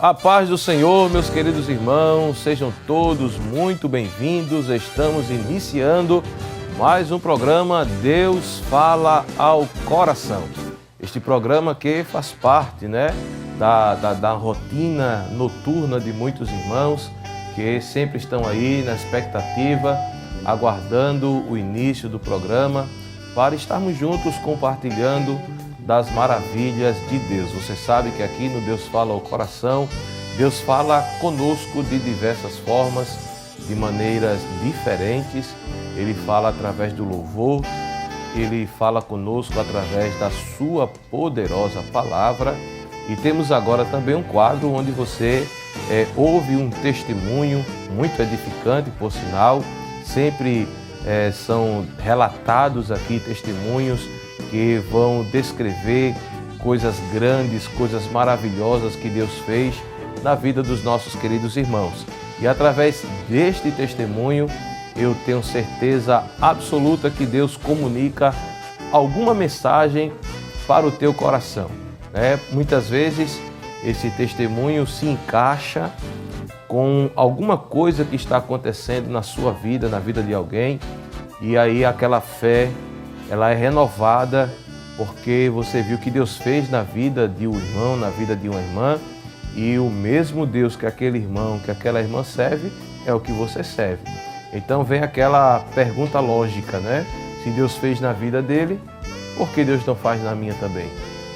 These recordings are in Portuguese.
A paz do Senhor, meus queridos irmãos, sejam todos muito bem-vindos. Estamos iniciando mais um programa Deus Fala ao Coração. Este programa que faz parte, da rotina noturna de muitos irmãos que sempre estão aí na expectativa, aguardando o início do programa para estarmos juntos compartilhando das maravilhas de Deus. Você sabe que aqui no Deus Fala ao Coração, Deus fala conosco de diversas formas, de maneiras diferentes. Ele fala através do louvor, Ele fala conosco através da sua poderosa palavra. E temos agora também um quadro onde você ouve um testemunho muito edificante, por sinal. Sempre são relatados aqui testemunhos que vão descrever coisas grandes, coisas maravilhosas que Deus fez na vida dos nossos queridos irmãos. E através deste testemunho, eu tenho certeza absoluta que Deus comunica alguma mensagem para o teu coração. Muitas vezes esse testemunho se encaixa com alguma coisa que está acontecendo na sua vida, na vida de alguém, e aí aquela fé ela é renovada porque você viu que Deus fez na vida de um irmão, na vida de uma irmã, e o mesmo Deus que aquele irmão, que aquela irmã serve, é o que você serve. Então vem aquela pergunta lógica, Se Deus fez na vida dele, por que Deus não faz na minha também?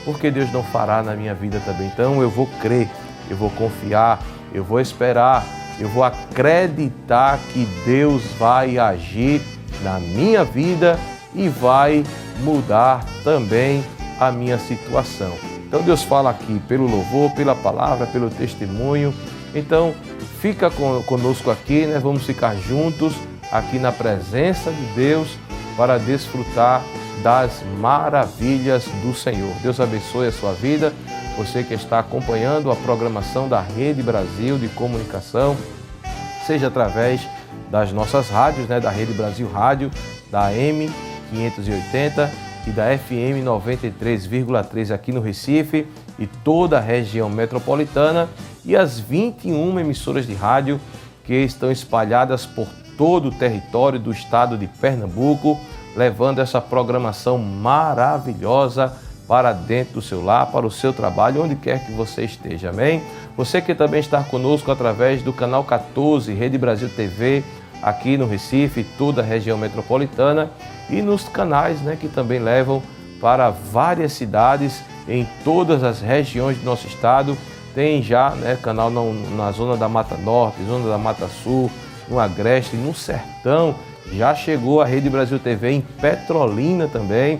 Por que Deus não fará na minha vida também? Então eu vou crer, eu vou confiar, eu vou esperar, eu vou acreditar que Deus vai agir na minha vida e vai mudar também a minha situação. Então Deus fala aqui pelo louvor, pela palavra, pelo testemunho. Então fica conosco aqui, Vamos ficar juntos aqui na presença de Deus para desfrutar das maravilhas do Senhor. Deus abençoe a sua vida. Você que está acompanhando a programação da Rede Brasil de Comunicação, seja através das nossas rádios, da Rede Brasil Rádio, da AM 580 e da FM 93,3 aqui no Recife e toda a região metropolitana, e as 21 emissoras de rádio que estão espalhadas por todo o território do estado de Pernambuco, levando essa programação maravilhosa para dentro do seu lar, para o seu trabalho, onde quer que você esteja, amém? Você que também está conosco através do canal 14, Rede Brasil TV, aqui no Recife, toda a região metropolitana, e nos canais que também levam para várias cidades em todas as regiões do nosso estado. Tem já canal na zona da Mata Norte, zona da Mata Sul, no Agreste, no Sertão. Já chegou a Rede Brasil TV em Petrolina também.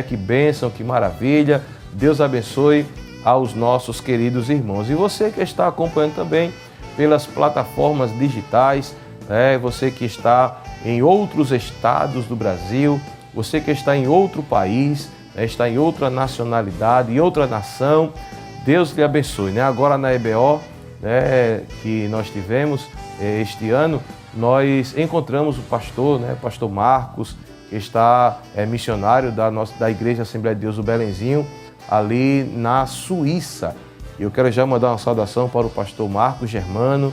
Que bênção, que maravilha. Deus abençoe aos nossos queridos irmãos. E você que está acompanhando também pelas plataformas digitais, você que está em outros estados do Brasil, você que está em outro país, está em outra nacionalidade, em outra nação, Deus lhe abençoe. Agora na EBO, que nós tivemos este ano, nós encontramos o pastor, pastor Marcos, que está missionário da Igreja Assembleia de Deus do Belenzinho, ali na Suíça. Eu quero já mandar uma saudação para o pastor Marcos Germano,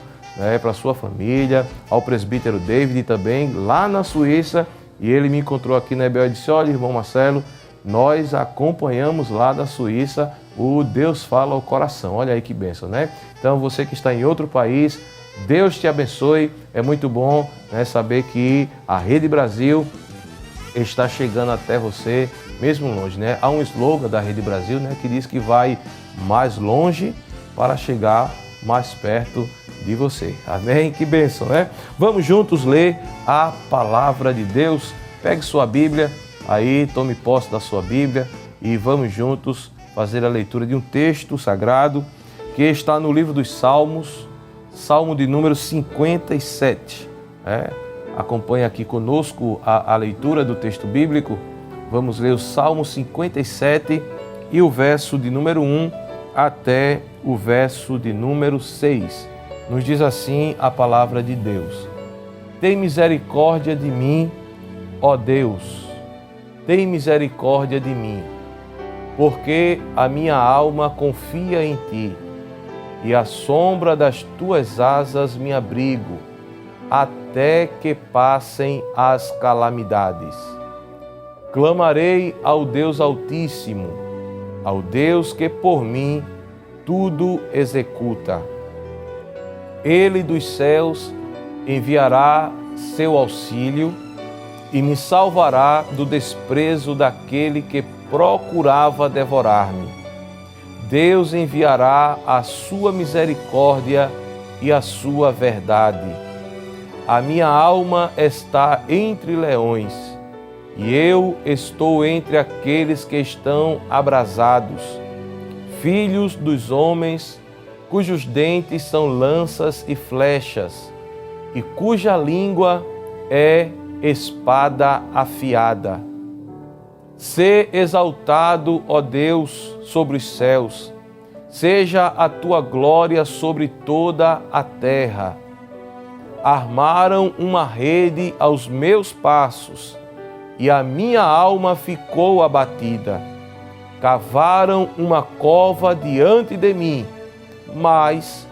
para a sua família, ao presbítero David também, lá na Suíça, e ele me encontrou aqui na EBO e disse: olha, irmão Marcelo, nós acompanhamos lá da Suíça o Deus Fala ao Coração. Olha aí que bênção, Então você que está em outro país, Deus te abençoe. É muito bom saber que a Rede Brasil está chegando até você, mesmo longe, Há um slogan da Rede Brasil, que diz que vai mais longe para chegar mais perto de você. Amém? Que bênção, Vamos juntos ler a palavra de Deus. Pegue sua Bíblia, aí tome posse da sua Bíblia e vamos juntos fazer a leitura de um texto sagrado que está no livro dos Salmos, Salmo de número 57. Acompanhe aqui conosco a leitura do texto bíblico. Vamos ler o Salmo 57 e o verso de número 1 até o verso de número 6. Nos diz assim a palavra de Deus: Tem misericórdia de mim, ó Deus, tem misericórdia de mim, porque a minha alma confia em Ti. e à sombra das tuas asas me abrigo, até que passem as calamidades. Clamarei ao Deus Altíssimo, ao Deus que por mim tudo executa. Ele dos céus enviará seu auxílio e me salvará do desprezo daquele que procurava devorar-me. Deus enviará a sua misericórdia e a sua verdade. A minha alma está entre leões, e eu estou entre aqueles que estão abrasados, filhos dos homens, cujos dentes são lanças e flechas, e cuja língua é espada afiada. Sê exaltado, ó Deus, sobre os céus, seja a tua glória sobre toda a terra. Armaram uma rede aos meus passos, e a minha alma ficou abatida. Cavaram uma cova diante de mim, mas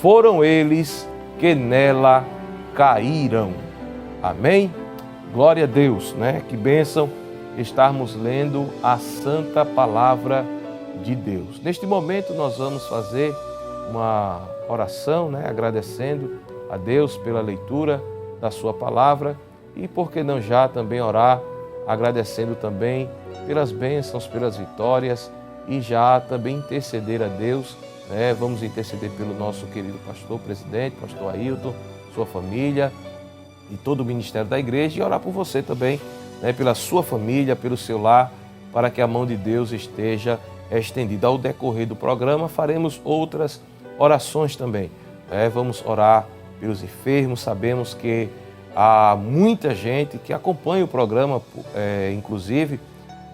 foram eles que nela caíram. Amém? Glória a Deus, né? Que bênção estarmos lendo a santa palavra de Deus. Neste momento nós vamos fazer uma oração, né? Agradecendo a Deus pela leitura da sua palavra e por que não já também orar, agradecendo também pelas bênçãos, pelas vitórias e já também interceder a Deus, né? Vamos interceder pelo nosso querido pastor presidente, pastor Ailton, sua família e todo o ministério da igreja, e orar por você também, né? Pela sua família, pelo seu lar, para que a mão de Deus esteja estendida. Ao decorrer do programa faremos outras orações também, né? Vamos orar pelos enfermos. Sabemos que há muita gente que acompanha o programa, inclusive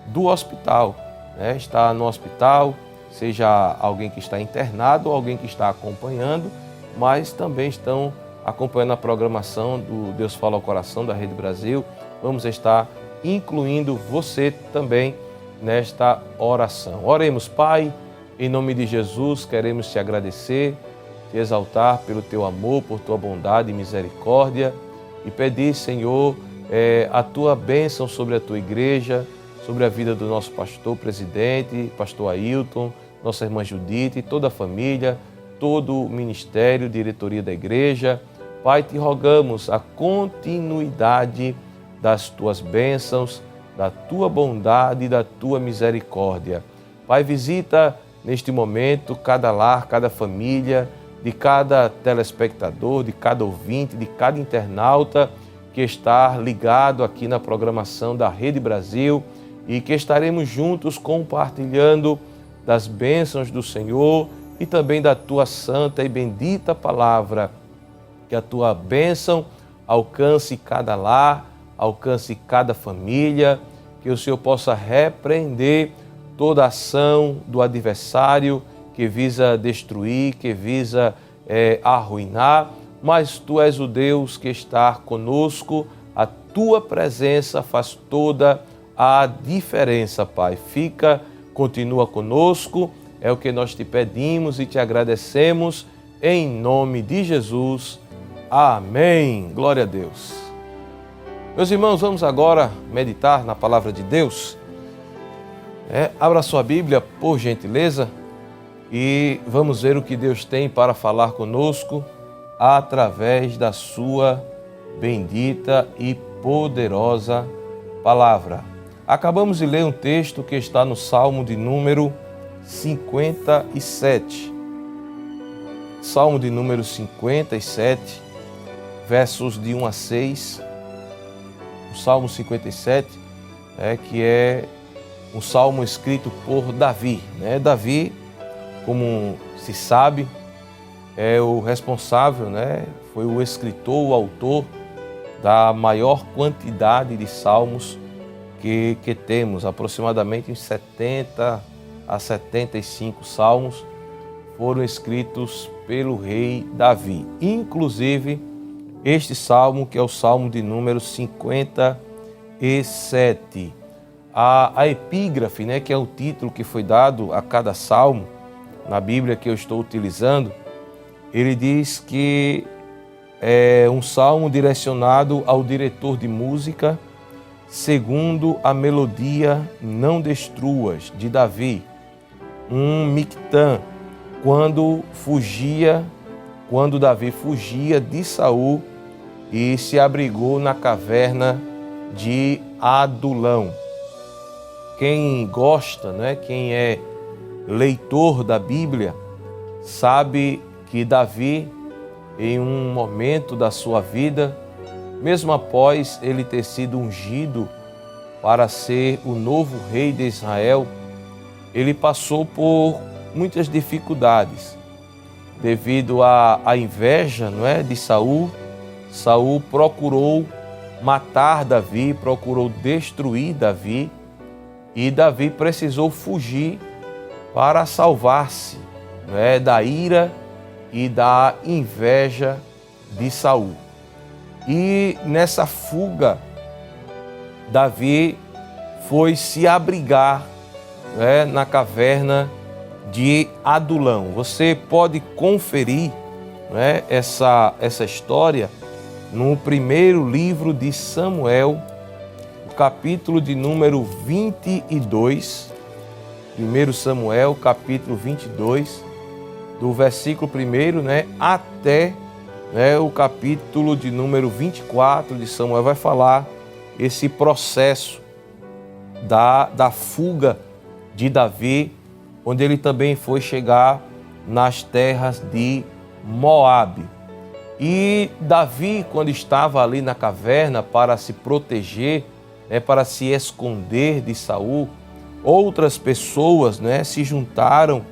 do hospital, né? Está no hospital, seja alguém que está internado ou alguém que está acompanhando, mas também estão acompanhando a programação do Deus Fala ao Coração da Rede Brasil. Vamos estar incluindo você também nesta oração. Oremos. Pai, em nome de Jesus, queremos te agradecer, te exaltar pelo teu amor, por tua bondade e misericórdia e pedir, Senhor, a tua bênção sobre a tua igreja, sobre a vida do nosso pastor presidente, pastor Ailton, nossa irmã Judite, toda a família, todo o ministério, diretoria da igreja. Pai, te rogamos a continuidade das tuas bênçãos, da tua bondade e da tua misericórdia. Pai, visita neste momento cada lar, cada família, de cada telespectador, de cada ouvinte, de cada internauta que está ligado aqui na programação da Rede Brasil e que estaremos juntos compartilhando das bênçãos do Senhor e também da tua santa e bendita palavra. Que a tua bênção alcance cada lar, alcance cada família, que o Senhor possa repreender toda ação do adversário que visa destruir, que visa arruinar, mas Tu és o Deus que está conosco, a Tua presença faz toda a diferença, Pai. Continua conosco, é o que nós te pedimos e te agradecemos, em nome de Jesus. Amém. Glória a Deus. Meus irmãos, vamos agora meditar na palavra de Deus. Abra sua Bíblia, por gentileza, e vamos ver o que Deus tem para falar conosco através da sua bendita e poderosa palavra. Acabamos de ler um texto que está no Salmo de número 57. Salmo de número 57, versos de 1 a 6. O Salmo 57, que é um salmo escrito por Davi. Davi, como se sabe, é o responsável, foi o escritor, o autor da maior quantidade de salmos que temos, aproximadamente uns 70 a 75 salmos foram escritos pelo rei Davi. Inclusive, este salmo, que é o salmo de número 57. A epígrafe, que é o título que foi dado a cada salmo, na Bíblia que eu estou utilizando, ele diz que é um salmo direcionado ao diretor de música, segundo a melodia Não Destruas, de Davi, um mictã, quando Davi fugia de Saul e se abrigou na caverna de Adulão. Quem gosta, né, quem é leitor da Bíblia, sabe que Davi, em um momento da sua vida, mesmo após ele ter sido ungido para ser o novo rei de Israel, ele passou por muitas dificuldades. Devido à inveja, não é, de Saul, Saul procurou matar Davi, procurou destruir Davi, e Davi precisou fugir para salvar-se, não é, da ira e da inveja de Saul. E nessa fuga, Davi foi se abrigar, né, na caverna de Adulão. Você pode conferir, né, essa história no primeiro livro de Samuel, o capítulo de número 22, 1 Samuel, capítulo 22, do versículo 1, né, até, né, o capítulo de número 24 de Samuel, vai falar esse processo da fuga de Davi, onde ele também foi chegar nas terras de Moabe. E Davi, quando estava ali na caverna para se proteger, né, para se esconder de Saul, outras pessoas, né, se juntaram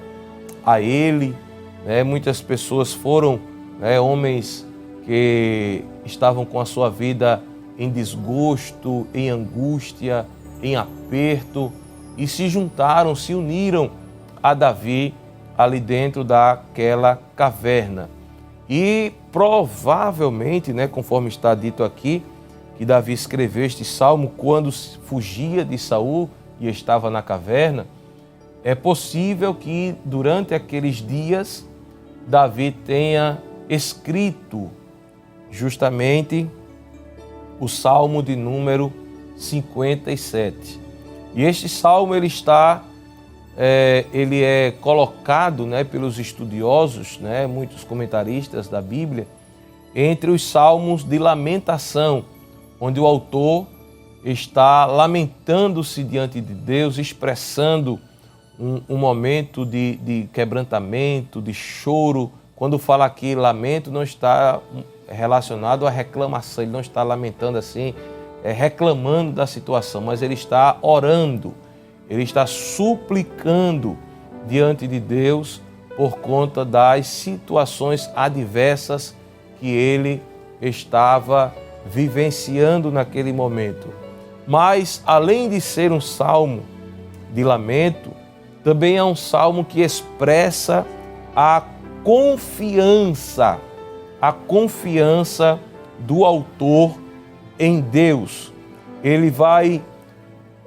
a ele, né, muitas pessoas foram, né, homens que estavam com a sua vida em desgosto, em angústia, em aperto, e se juntaram, se uniram a Davi ali dentro daquela caverna. E provavelmente, né, conforme está dito aqui, que Davi escreveu este salmo quando fugia de Saul e estava na caverna, é possível que durante aqueles dias Davi tenha escrito justamente o salmo de número 57. E este salmo ele é colocado, né, pelos estudiosos, né, muitos comentaristas da Bíblia, entre os salmos de lamentação, onde o autor está lamentando-se diante de Deus, expressando um momento de quebrantamento, de choro. Quando fala aqui lamento, não está relacionado à reclamação, ele não está lamentando assim, reclamando da situação, mas ele está orando, ele está suplicando diante de Deus por conta das situações adversas que ele estava vivenciando naquele momento. Mas, além de ser um salmo de lamento, também é um salmo que expressa a confiança do autor em Deus. Ele vai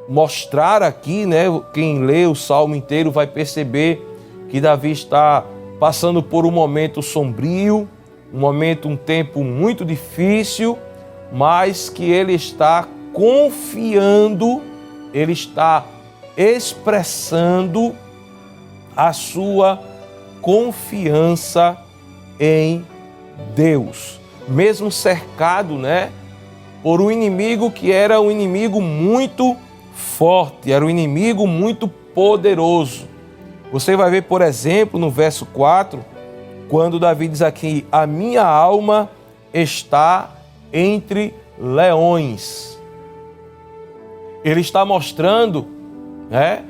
mostrar aqui, né, quem lê o salmo inteiro vai perceber que Davi está passando por um momento sombrio, um tempo muito difícil, mas que ele está confiando, ele está expressando a sua confiança em Deus, mesmo cercado, né, por um inimigo que era um inimigo muito forte, era um inimigo muito poderoso. Você vai ver, por exemplo, no verso 4, quando Davi diz aqui: a minha alma está entre leões. Ele está mostrando, né,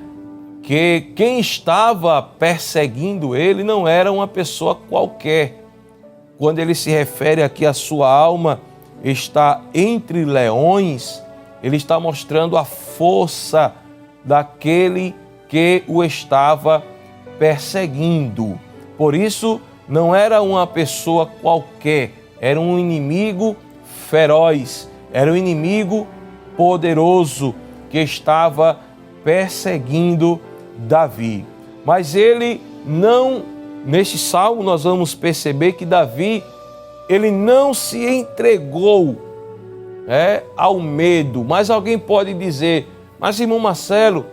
que quem estava perseguindo ele não era uma pessoa qualquer. Quando ele se refere aqui à sua alma está entre leões, ele está mostrando a força daquele que o estava perseguindo. Por isso, não era uma pessoa qualquer, era um inimigo feroz, era um inimigo poderoso que estava perseguindo Davi. Mas ele neste salmo nós vamos perceber que Davi, ele não se entregou ao medo. Mas alguém pode dizer, mas irmão Marcelo,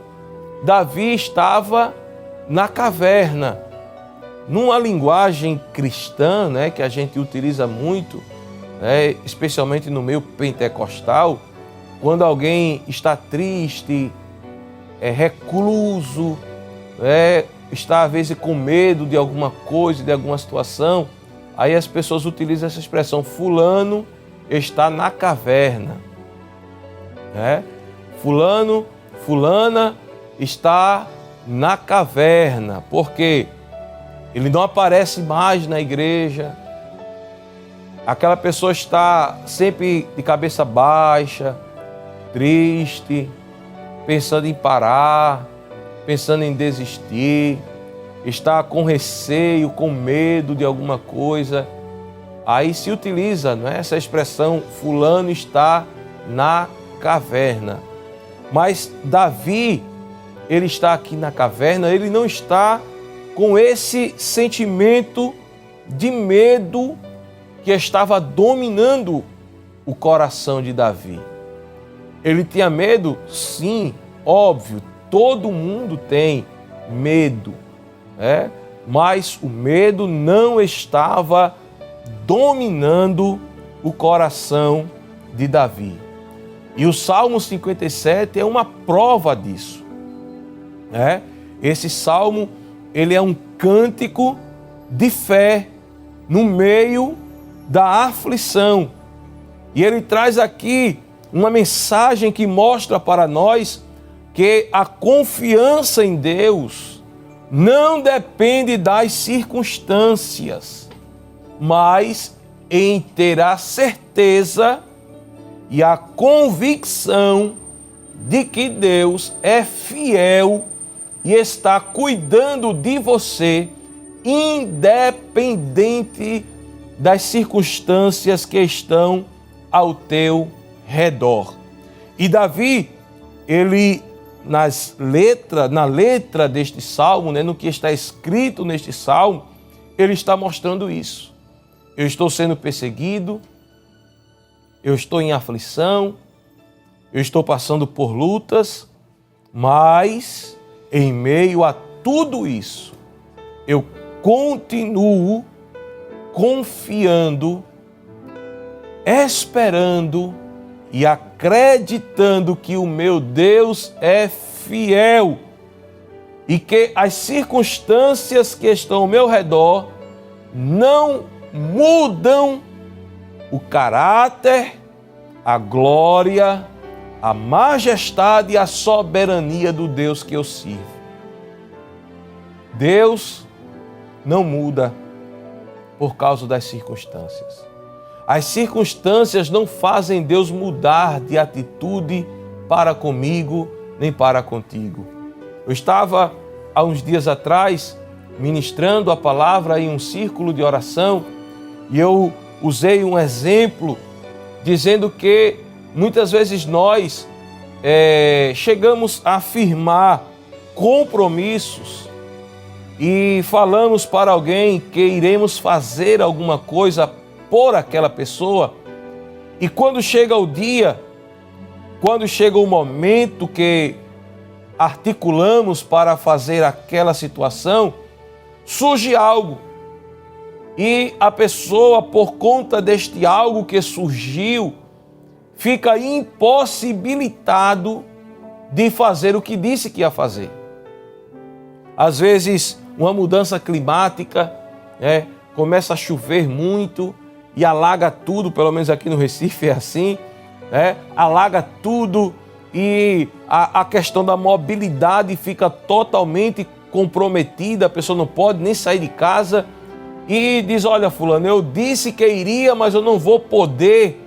Davi estava na caverna. Numa linguagem cristã, que a gente utiliza muito, especialmente no meio pentecostal, quando alguém está triste, recluso, está às vezes com medo de alguma coisa, de alguma situação, aí as pessoas utilizam essa expressão, fulano está na caverna. Fulana está na caverna, porque ele não aparece mais na igreja, aquela pessoa está sempre de cabeça baixa, triste, pensando em parar, pensando em desistir, está com receio, com medo de alguma coisa. Aí se utiliza essa expressão, fulano está na caverna. Mas Davi, ele está aqui na caverna, ele não está com esse sentimento de medo que estava dominando o coração de Davi. Ele tinha medo? Sim, óbvio, todo mundo tem medo, mas o medo não estava dominando o coração de Davi. E o Salmo 57 é uma prova disso. Esse salmo, ele é um cântico de fé no meio da aflição. E ele traz aqui uma mensagem que mostra para nós que a confiança em Deus não depende das circunstâncias, mas em ter a certeza e a convicção de que Deus é fiel e está cuidando de você, independente das circunstâncias que estão ao teu redor. E Davi, ele na letra deste salmo, no que está escrito neste salmo, ele está mostrando isso. Eu estou sendo perseguido, eu estou em aflição, eu estou passando por lutas, mas em meio a tudo isso, eu continuo confiando, esperando e acreditando que o meu Deus é fiel e que as circunstâncias que estão ao meu redor não mudam o caráter, a glória, a majestade e a soberania do Deus que eu sirvo. Deus não muda por causa das circunstâncias. As circunstâncias não fazem Deus mudar de atitude para comigo, nem para contigo. Eu estava, há uns dias atrás, ministrando a palavra em um círculo de oração e eu usei um exemplo dizendo que muitas vezes nós chegamos a afirmar compromissos e falamos para alguém que iremos fazer alguma coisa por aquela pessoa, e quando chega o dia, quando chega o momento que articulamos para fazer aquela situação, surge algo, e a pessoa, por conta deste algo que surgiu, fica impossibilitado de fazer o que disse que ia fazer. Às vezes, uma mudança climática, começa a chover muito e alaga tudo, pelo menos aqui no Recife é assim, alaga tudo e a questão da mobilidade fica totalmente comprometida, a pessoa não pode nem sair de casa e diz, olha fulano, eu disse que iria, mas eu não vou poder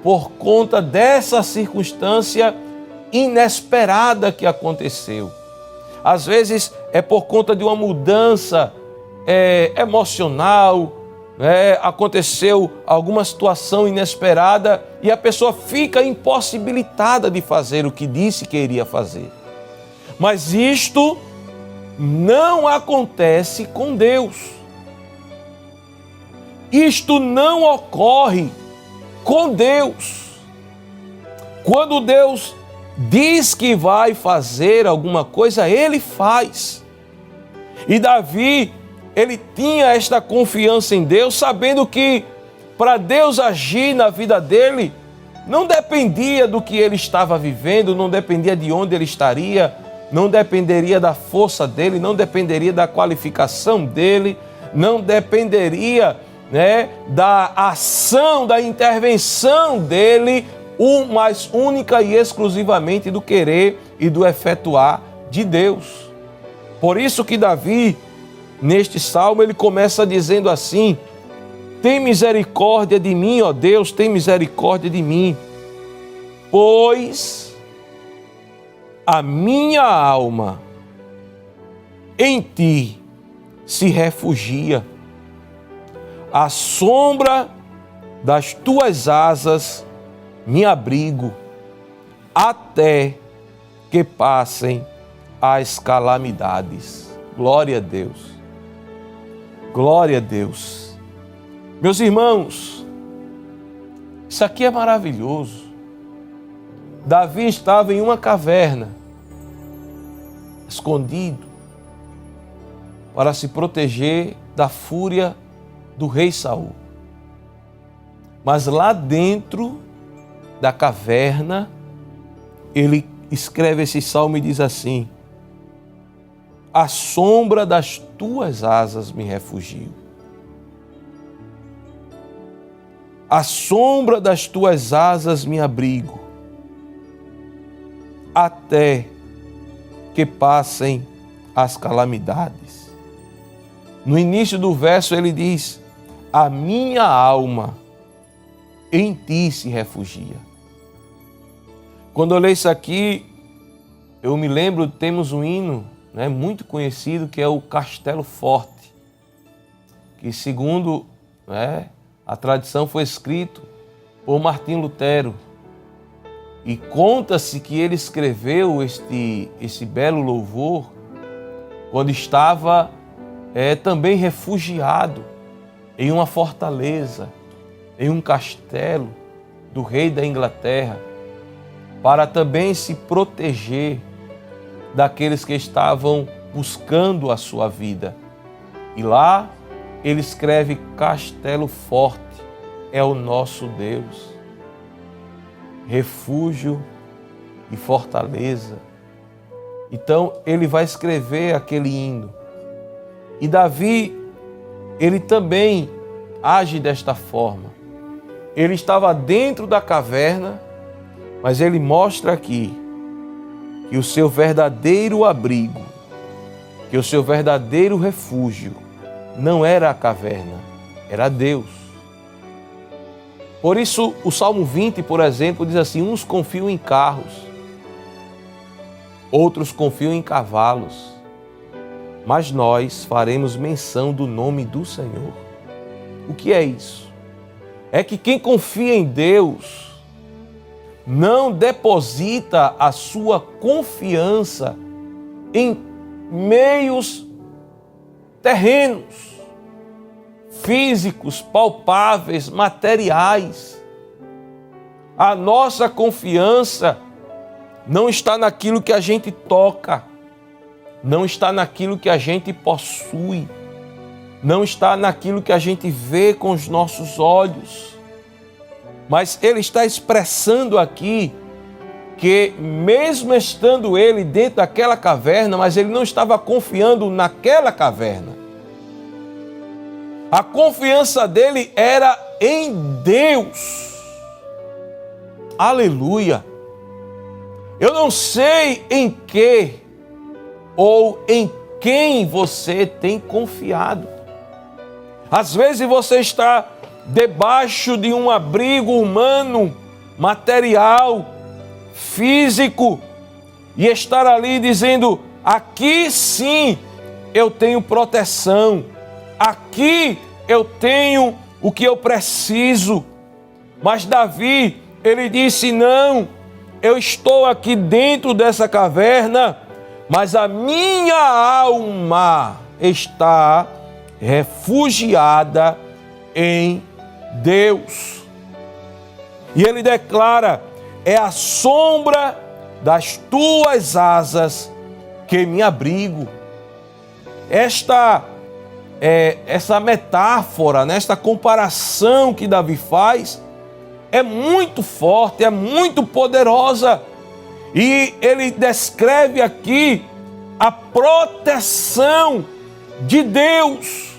por conta dessa circunstância inesperada que aconteceu. Às vezes é por conta de uma mudança emocional, aconteceu alguma situação inesperada e a pessoa fica impossibilitada de fazer o que disse que iria fazer. Mas isto não acontece com Deus. Isto não ocorre com Deus. Quando Deus diz que vai fazer alguma coisa, Ele faz. E Davi, ele tinha esta confiança em Deus, sabendo que para Deus agir na vida dele, não dependia do que ele estava vivendo, não dependia de onde ele estaria, não dependeria da força dele, não dependeria da qualificação dele, não dependeria, da ação, da intervenção dele, mas única e exclusivamente do querer e do efetuar de Deus. Por isso que Davi, neste salmo, ele começa dizendo assim: tem misericórdia de mim, ó Deus, tem misericórdia de mim, pois a minha alma em ti se refugia. À sombra das tuas asas me abrigo, até que passem as calamidades. Glória a Deus. Glória a Deus. Meus irmãos, isso aqui é maravilhoso. Davi estava em uma caverna, escondido, para se proteger da fúria do rei Saul. Mas lá dentro da caverna, ele escreve esse salmo e diz assim: à sombra das tuas asas me refugio. À sombra das tuas asas me abrigo, até que passem as calamidades. No início do verso ele diz: a minha alma em ti se refugia. Quando eu leio isso aqui, eu me lembro, temos um hino muito conhecido, que é o Castelo Forte, que segundo a tradição foi escrito por Martim Lutero. E conta-se que ele escreveu esse belo louvor quando estava também refugiado em uma fortaleza, em um castelo do rei da Inglaterra, para também se proteger daqueles que estavam buscando a sua vida. E lá ele escreve: Castelo Forte é o nosso Deus, refúgio e fortaleza. Então ele vai escrever aquele hino. E Davi, ele também age desta forma. Ele estava dentro da caverna, mas ele mostra aqui que o seu verdadeiro abrigo, que o seu verdadeiro refúgio não era a caverna, era Deus. Por isso, o Salmo 20, por exemplo, diz assim: uns confiam em carros, outros confiam em cavalos, mas nós faremos menção do nome do Senhor. O que é isso? É que quem confia em Deus não deposita a sua confiança em meios terrenos, físicos, palpáveis, materiais. A nossa confiança não está naquilo que a gente toca, não está naquilo que a gente possui, não está naquilo que a gente vê com os nossos olhos. Mas ele está expressando aqui que mesmo estando ele dentro daquela caverna, mas ele não estava confiando naquela caverna. A confiança dele era em Deus. Aleluia! Eu não sei em que ou em quem você tem confiado. Às vezes você está debaixo de um abrigo humano, material, físico, e estar ali dizendo: aqui sim eu tenho proteção, aqui eu tenho o que eu preciso. Mas Davi, ele disse: não, eu estou aqui dentro dessa caverna, mas a minha alma está refugiada em Deus. E ele declara: é a sombra das tuas asas que me abrigo. Essa metáfora, esta comparação que Davi faz, é muito forte, é muito poderosa. E ele descreve aqui a proteção de Deus,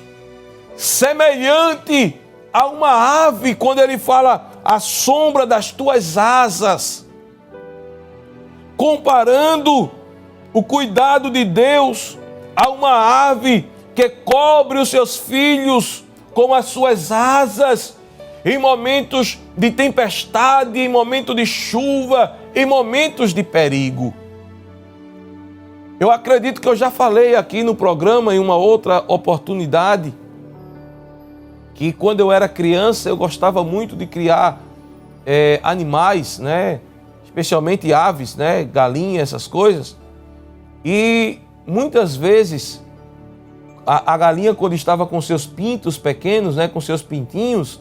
semelhante a uma ave, quando ele fala a sombra das tuas asas, comparando o cuidado de Deus a uma ave que cobre os seus filhos com as suas asas em momentos de tempestade, em momentos de chuva, em momentos de perigo. Eu acredito que eu já falei aqui no programa em uma outra oportunidade que quando eu era criança eu gostava muito de criar animais, né? Especialmente aves, né? Galinha, essas coisas. E muitas vezes a galinha, quando estava com seus pintos pequenos, né? Com seus pintinhos,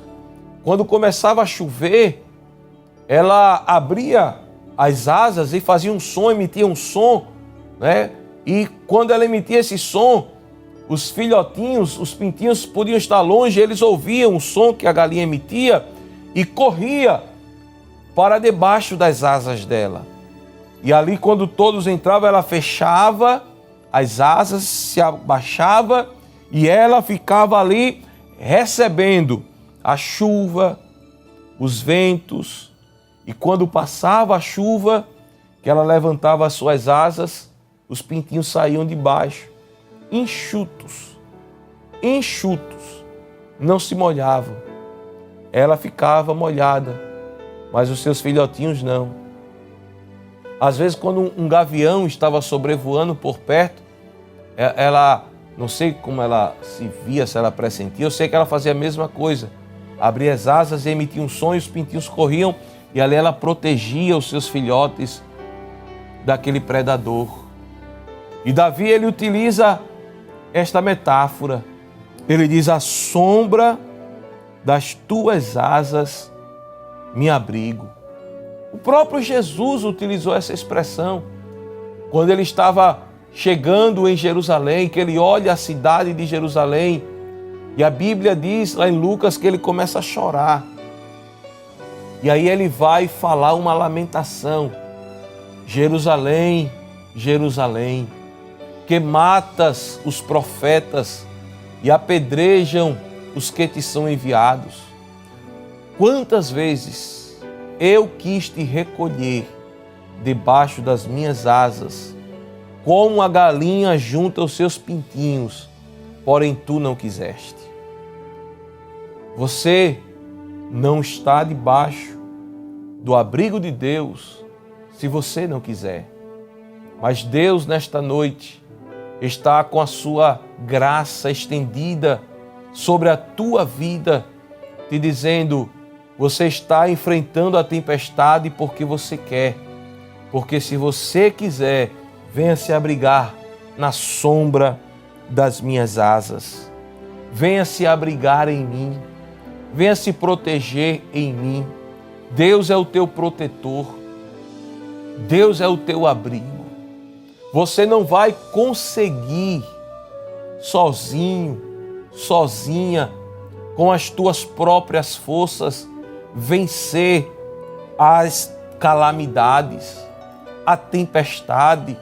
quando começava a chover, ela abria as asas e fazia um som, emitia um som, né? E quando ela emitia esse som, os filhotinhos, os pintinhos podiam estar longe, eles ouviam o som que a galinha emitia e corria para debaixo das asas dela. E ali, quando todos entravam, ela fechava as asas, se abaixava e ela ficava ali recebendo a chuva, os ventos. E quando passava a chuva, que ela levantava as suas asas, os pintinhos saíam de baixo, enxutos, não se molhavam. Ela ficava molhada, mas os seus filhotinhos não. Às vezes, quando um gavião estava sobrevoando por perto, ela, não sei como ela se via, se ela pressentia, eu sei que ela fazia a mesma coisa. Abria as asas e emitia um som e os pintinhos corriam, e ali ela protegia os seus filhotes daquele predador. E Davi, ele utiliza esta metáfora. Ele diz: a sombra das tuas asas me abrigo. O próprio Jesus utilizou essa expressão quando ele estava chegando em Jerusalém, que ele olha a cidade de Jerusalém, e a Bíblia diz lá em Lucas que ele começa a chorar. E aí ele vai falar uma lamentação: Jerusalém, Jerusalém, que matas os profetas e apedrejam os que te são enviados. Quantas vezes eu quis te recolher debaixo das minhas asas, como a galinha junta os seus pintinhos, porém tu não quiseste. Você não está debaixo do abrigo de Deus se você não quiser. Mas Deus, nesta noite, está com a sua graça estendida sobre a tua vida, te dizendo: você está enfrentando a tempestade porque você quer. Porque se você quiser, venha se abrigar na sombra das minhas asas. Venha se abrigar em mim. Venha se proteger em mim. Deus é o teu protetor. Deus é o teu abrigo. Você não vai conseguir sozinho, sozinha, com as tuas próprias forças, vencer as calamidades, a tempestade,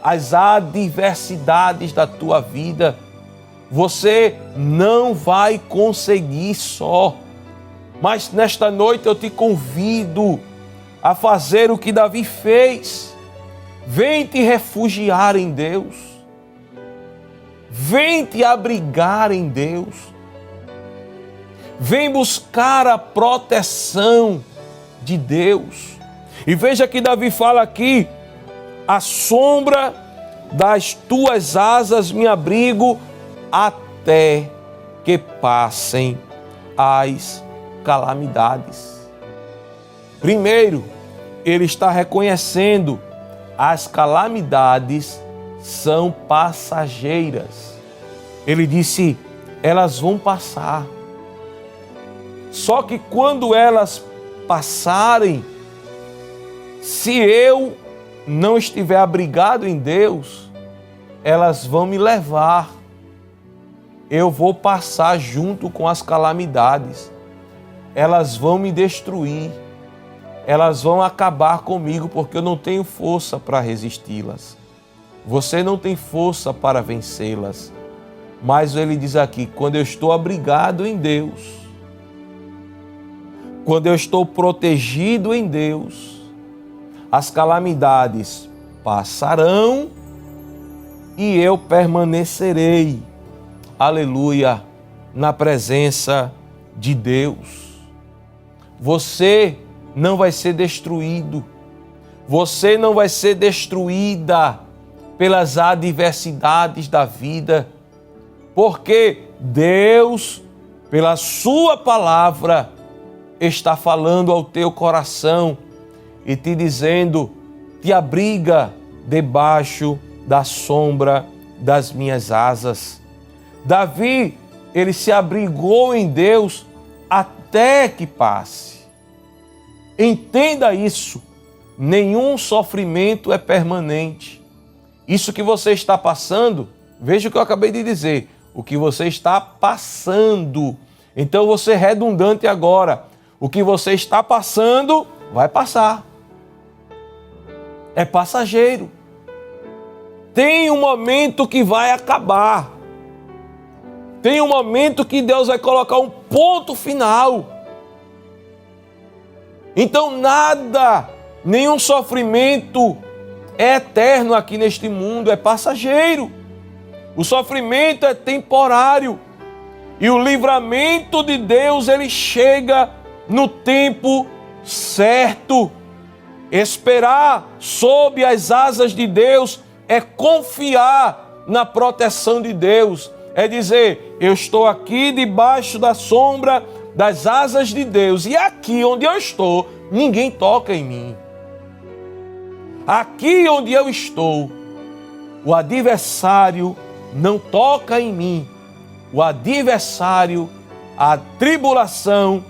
as adversidades da tua vida. Você não vai conseguir só. Mas nesta noite eu te convido a fazer o que Davi fez. Vem te refugiar em Deus. Vem te abrigar em Deus. Vem buscar a proteção de Deus. E veja que Davi fala aqui: a sombra das tuas asas me abrigo até que passem as calamidades. Primeiro, ele está reconhecendo as calamidades são passageiras. Ele disse, elas vão passar. Só que quando elas passarem, se eu não estiver abrigado em Deus, elas vão me levar. Eu vou passar junto com as calamidades. Elas vão me destruir. Elas vão acabar comigo, porque eu não tenho força para resisti-las. Você não tem força para vencê-las. Mas ele diz aqui, quando eu estou abrigado em Deus, quando eu estou protegido em Deus, as calamidades passarão e eu permanecerei, aleluia, na presença de Deus. Você não vai ser destruído, você não vai ser destruída pelas adversidades da vida, porque Deus, pela sua palavra, está falando ao teu coração e te dizendo, te abriga debaixo da sombra das minhas asas. Davi, ele se abrigou em Deus até que passe. Entenda isso, nenhum sofrimento é permanente. Isso que você está passando, veja o que eu acabei de dizer, o que você está passando. Então eu vou ser redundante agora, o que você está passando, vai passar. É passageiro. Tem um momento que vai acabar. Tem um momento que Deus vai colocar um ponto final. Então nada, nenhum sofrimento é eterno aqui neste mundo, é passageiro. O sofrimento é temporário. E o livramento de Deus, ele chega no tempo certo. Esperar sob as asas de Deus é confiar na proteção de Deus. É dizer, eu estou aqui debaixo da sombra das asas de Deus. E aqui onde eu estou, ninguém toca em mim. Aqui onde eu estou, o adversário não toca em mim. O adversário, a tribulação,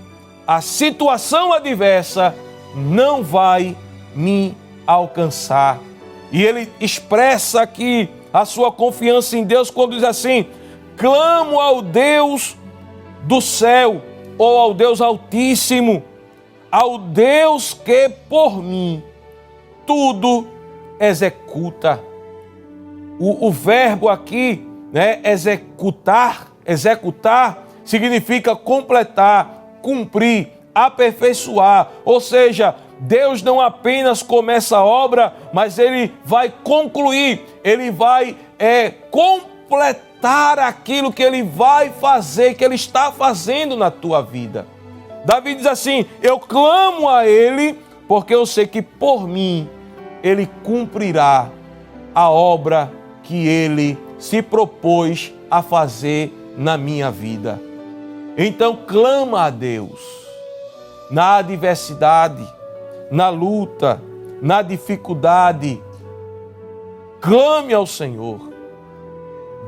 a situação adversa não vai me alcançar. E ele expressa aqui a sua confiança em Deus quando diz assim, clamo ao Deus do céu, ou ao Deus Altíssimo, ao Deus que por mim tudo executa. O verbo aqui, né, executar significa completar, cumprir, aperfeiçoar. Ou seja, Deus não apenas começa a obra, mas Ele vai concluir, Ele vai completar aquilo que Ele vai fazer, que Ele está fazendo na tua vida. Davi diz assim, eu clamo a Ele, porque eu sei que por mim Ele cumprirá a obra que Ele se propôs a fazer na minha vida. Então clama a Deus, na adversidade, na luta, na dificuldade, clame ao Senhor,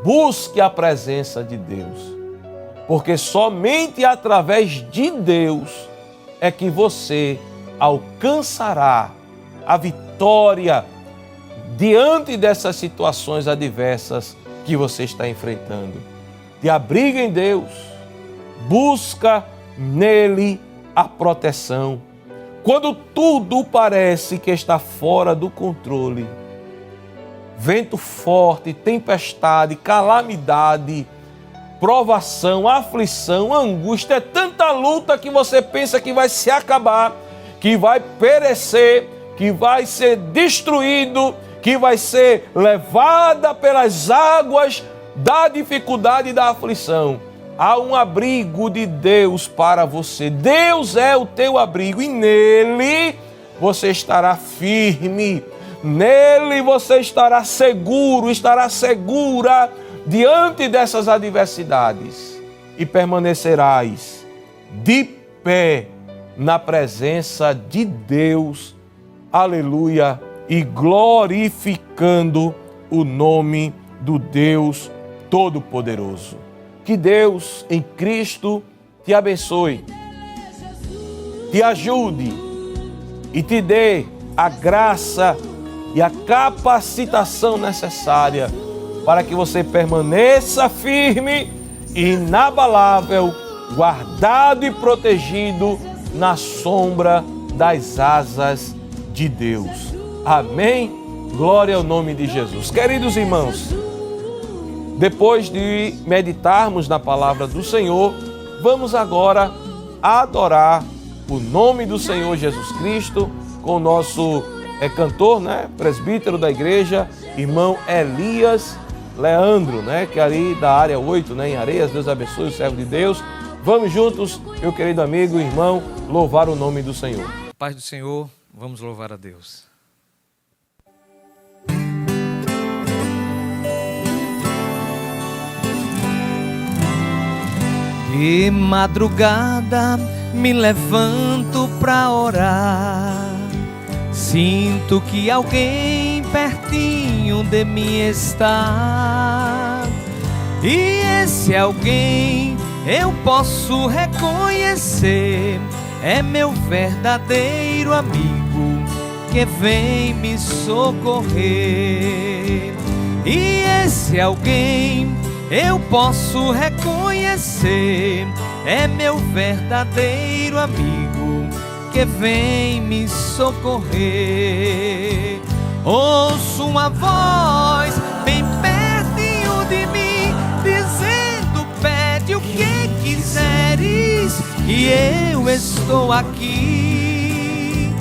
busque a presença de Deus, porque somente através de Deus é que você alcançará a vitória diante dessas situações adversas que você está enfrentando. Te abriga em Deus, busca nele a proteção. Quando tudo parece que está fora do controle, vento forte, tempestade, calamidade, provação, aflição, angústia, é tanta luta que você pensa que vai se acabar, que vai perecer, que vai ser destruído, que vai ser levada pelas águas da dificuldade e da aflição. Há um abrigo de Deus para você. Deus é o teu abrigo e nele você estará firme. Nele você estará seguro, estará segura diante dessas adversidades e permanecerás de pé na presença de Deus. Aleluia! E glorificando o nome do Deus Todo-Poderoso. Que Deus em Cristo te abençoe, te ajude e te dê a graça e a capacitação necessária para que você permaneça firme e inabalável, guardado e protegido na sombra das asas de Deus. Amém? Glória ao nome de Jesus. Queridos irmãos, depois de meditarmos na palavra do Senhor, vamos agora adorar o nome do Senhor Jesus Cristo com o nosso cantor, presbítero da igreja, irmão Elias Leandro, que é ali da área 8, em Areias. Deus abençoe o servo de Deus. Vamos juntos, meu querido amigo e irmão, louvar o nome do Senhor. Paz do Senhor, vamos louvar a Deus. De madrugada me levanto pra orar, sinto que alguém pertinho de mim está, e esse alguém eu posso reconhecer, é meu verdadeiro amigo que vem me socorrer. E esse alguém eu posso reconhecer, é meu verdadeiro amigo que vem me socorrer. Ouço uma voz bem pertinho de mim, dizendo: pede o que quiseres, e eu estou aqui.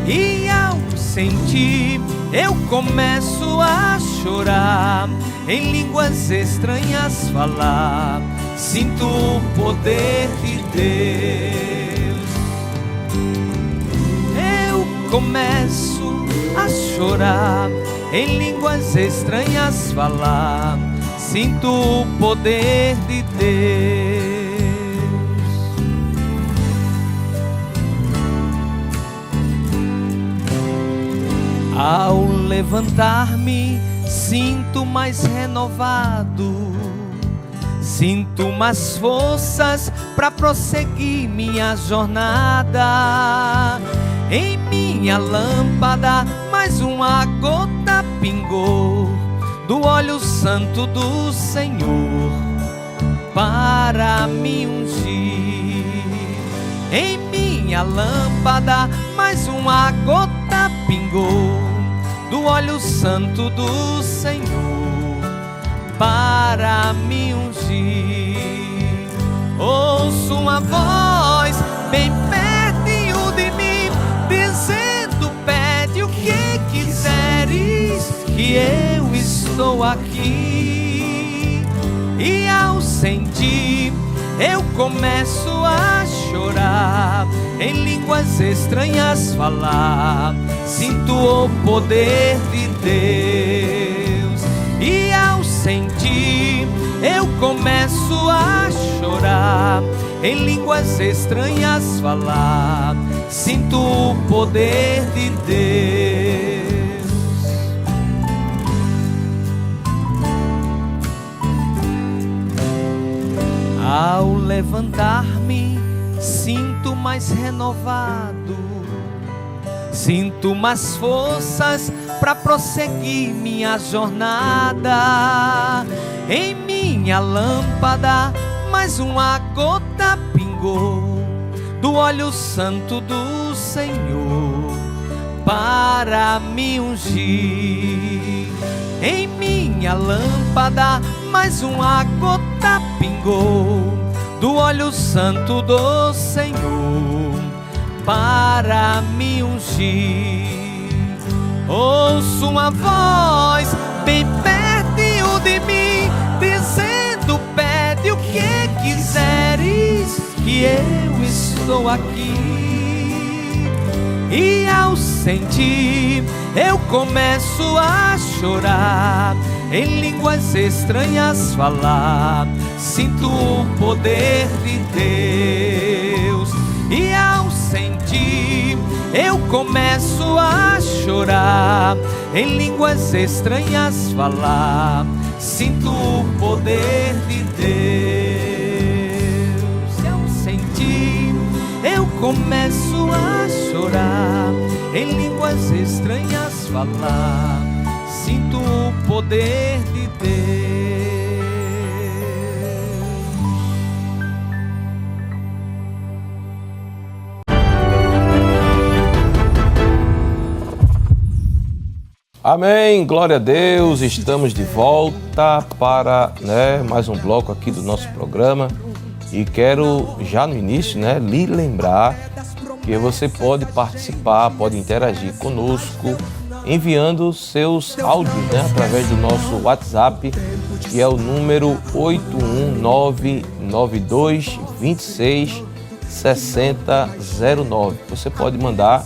E ao sentir, eu começo a chorar, em línguas estranhas falar, sinto o poder de Deus. Eu começo a chorar, em línguas estranhas falar, sinto o poder de Deus. Ao levantar-me, sinto mais renovado, sinto mais forças para prosseguir minha jornada. Em minha lâmpada mais uma gota pingou do óleo santo do Senhor para me ungir. Em minha lâmpada mais uma gota pingou do óleo santo do Senhor para me ungir. Ouço uma voz bem pertinho de mim, dizendo: pede o que quiseres, que eu estou aqui. E ao sentir, eu começo a chorar, em línguas estranhas falar, sinto o poder de Deus. E ao sentir, eu começo a chorar, em línguas estranhas falar, sinto o poder de Deus. Ao levantar-me, sinto mais renovado, sinto mais forças para prosseguir minha jornada. Em minha lâmpada mais uma gota pingou do óleo santo do Senhor para me ungir. Em minha lâmpada mais uma gota pingou do óleo santo do Senhor para me ungir. Ouço uma voz bem pertinho de mim, dizendo: pede o que quiseres, que eu estou aqui. E ao sentir, eu começo a chorar, em línguas estranhas falar, sinto o poder de Deus. E ao sentir, eu começo a chorar, chorar, em línguas estranhas falar. Sinto o poder de Deus. Se eu sentir, eu começo a chorar, em línguas estranhas falar. Sinto o poder de Deus. Amém, glória a Deus, estamos de volta para mais um bloco aqui do nosso programa e quero já no início lhe lembrar que você pode participar, pode interagir conosco enviando seus áudios através do nosso WhatsApp, que é o número 81992266009. Você pode mandar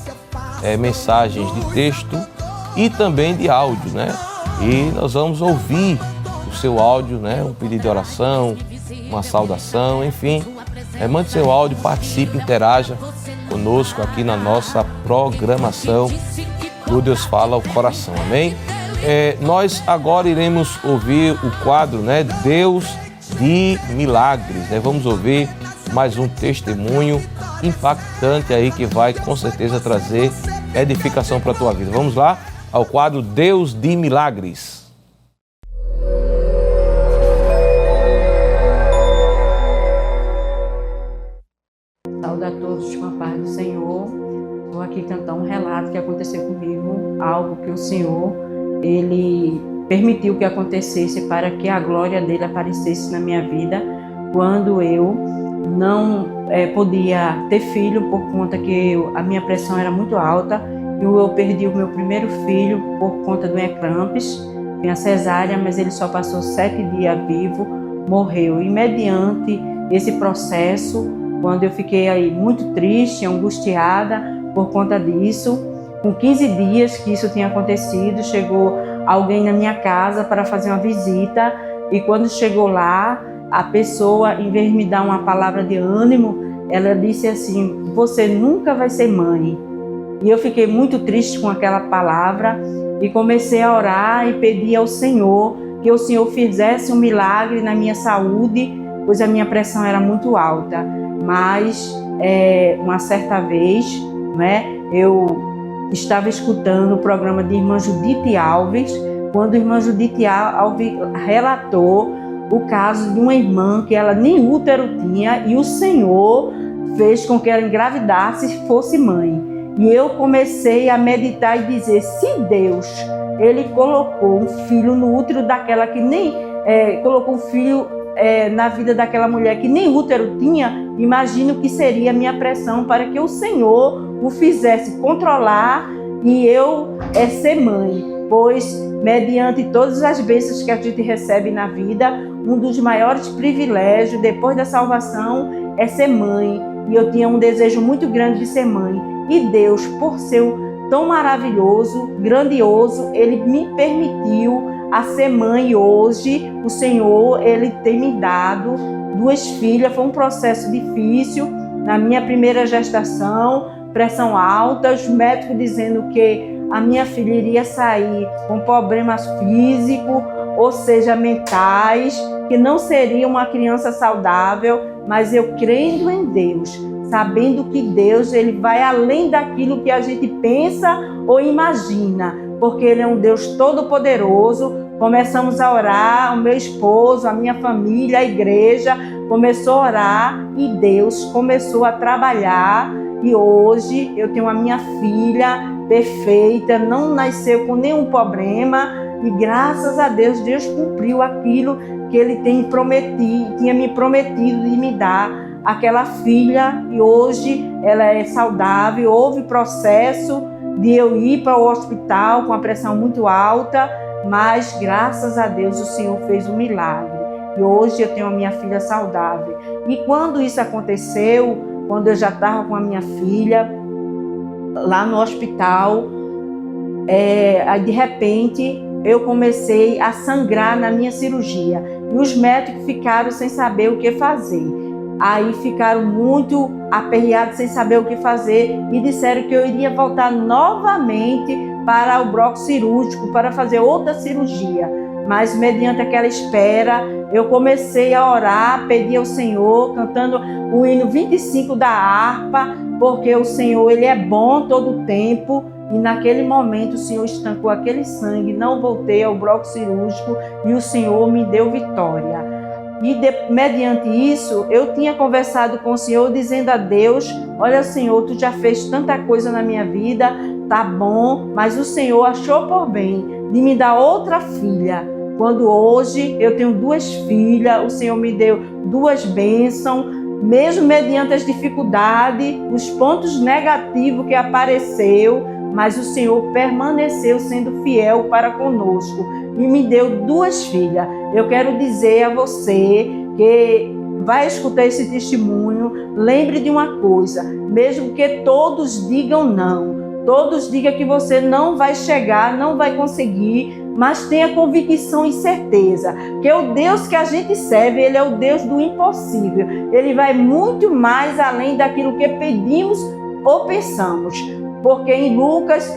mensagens de texto e também de áudio, E nós vamos ouvir o seu áudio, um pedido de oração, uma saudação, enfim. Mande seu áudio, participe, interaja conosco aqui na nossa programação do Deus Fala ao Coração, amém? Nós agora iremos ouvir o quadro, Deus de Milagres, Vamos ouvir mais um testemunho impactante aí que vai com certeza trazer edificação para a tua vida. Vamos lá ao quadro Deus de Milagres. Saúde a todos com a paz do Senhor. Vou aqui cantar um relato que aconteceu comigo, algo que o Senhor, Ele permitiu que acontecesse para que a glória dele aparecesse na minha vida, quando eu não podia ter filho por conta que a minha pressão era muito alta. Eu perdi o meu primeiro filho por conta do eclampsia, tinha cesárea, mas ele só passou 7 dias vivo, morreu. E mediante esse processo, quando eu fiquei aí muito triste, angustiada por conta disso, com 15 dias que isso tinha acontecido, chegou alguém na minha casa para fazer uma visita, e quando chegou lá, a pessoa, em vez de me dar uma palavra de ânimo, ela disse assim: você nunca vai ser mãe. E eu fiquei muito triste com aquela palavra e comecei a orar e pedir ao Senhor que o Senhor fizesse um milagre na minha saúde, pois a minha pressão era muito alta. Mas uma certa vez, eu estava escutando o programa de irmã Judite Alves, quando a irmã Judite Alves relatou o caso de uma irmã que ela nem útero tinha e o Senhor fez com que ela engravidasse e fosse mãe. E eu comecei a meditar e dizer: se Deus, Ele colocou um filho no útero daquela que nem... colocou um filho na vida daquela mulher que nem útero tinha, imagino que seria a minha pressão para que o Senhor o fizesse controlar e eu ser mãe. Pois, mediante todas as bênçãos que a gente recebe na vida, um dos maiores privilégios depois da salvação é ser mãe. E eu tinha um desejo muito grande de ser mãe. E Deus, por ser tão maravilhoso, grandioso, Ele me permitiu a ser mãe. E hoje o Senhor, Ele tem me dado 2 filhas. Foi um processo difícil na minha primeira gestação, pressão alta, os médicos dizendo que a minha filha iria sair com problemas físicos, ou seja, mentais, que não seria uma criança saudável, mas eu crendo em Deus, sabendo que Deus, Ele vai além daquilo que a gente pensa ou imagina, porque Ele é um Deus todo-poderoso. Começamos a orar, o meu esposo, a minha família, a igreja começou a orar e Deus começou a trabalhar. E hoje eu tenho a minha filha perfeita, não nasceu com nenhum problema e graças a Deus, Deus cumpriu aquilo que Ele tinha me prometido de me dar, aquela filha, e hoje ela é saudável. Houve processo de eu ir para o hospital com a pressão muito alta, mas graças a Deus o Senhor fez um milagre. E hoje eu tenho a minha filha saudável. E quando isso aconteceu, quando eu já estava com a minha filha lá no hospital, de repente eu comecei a sangrar na minha cirurgia. E os médicos ficaram sem saber o que fazer. Aí ficaram muito aperreados sem saber o que fazer e disseram que eu iria voltar novamente para o bloco cirúrgico, para fazer outra cirurgia. Mas mediante aquela espera, eu comecei a orar, pedi ao Senhor, cantando o hino 25 da harpa, porque o Senhor, Ele é bom todo o tempo. E naquele momento o Senhor estancou aquele sangue, não voltei ao bloco cirúrgico e o Senhor me deu vitória. E mediante isso, eu tinha conversado com o Senhor, dizendo a Deus: olha, Senhor, Tu já fez tanta coisa na minha vida, tá bom, mas o Senhor achou por bem de me dar outra filha. Quando hoje eu tenho 2 filhas, o Senhor me deu 2 bênçãos, mesmo mediante as dificuldades, os pontos negativos que apareceu, mas o Senhor permaneceu sendo fiel para conosco e me deu 2 filhas. Eu quero dizer a você que vai escutar esse testemunho, lembre de uma coisa: mesmo que todos digam não, todos digam que você não vai chegar, não vai conseguir, mas tenha convicção e certeza que o Deus que a gente serve, Ele é o Deus do impossível. Ele vai muito mais além daquilo que pedimos ou pensamos. Porque em Lucas,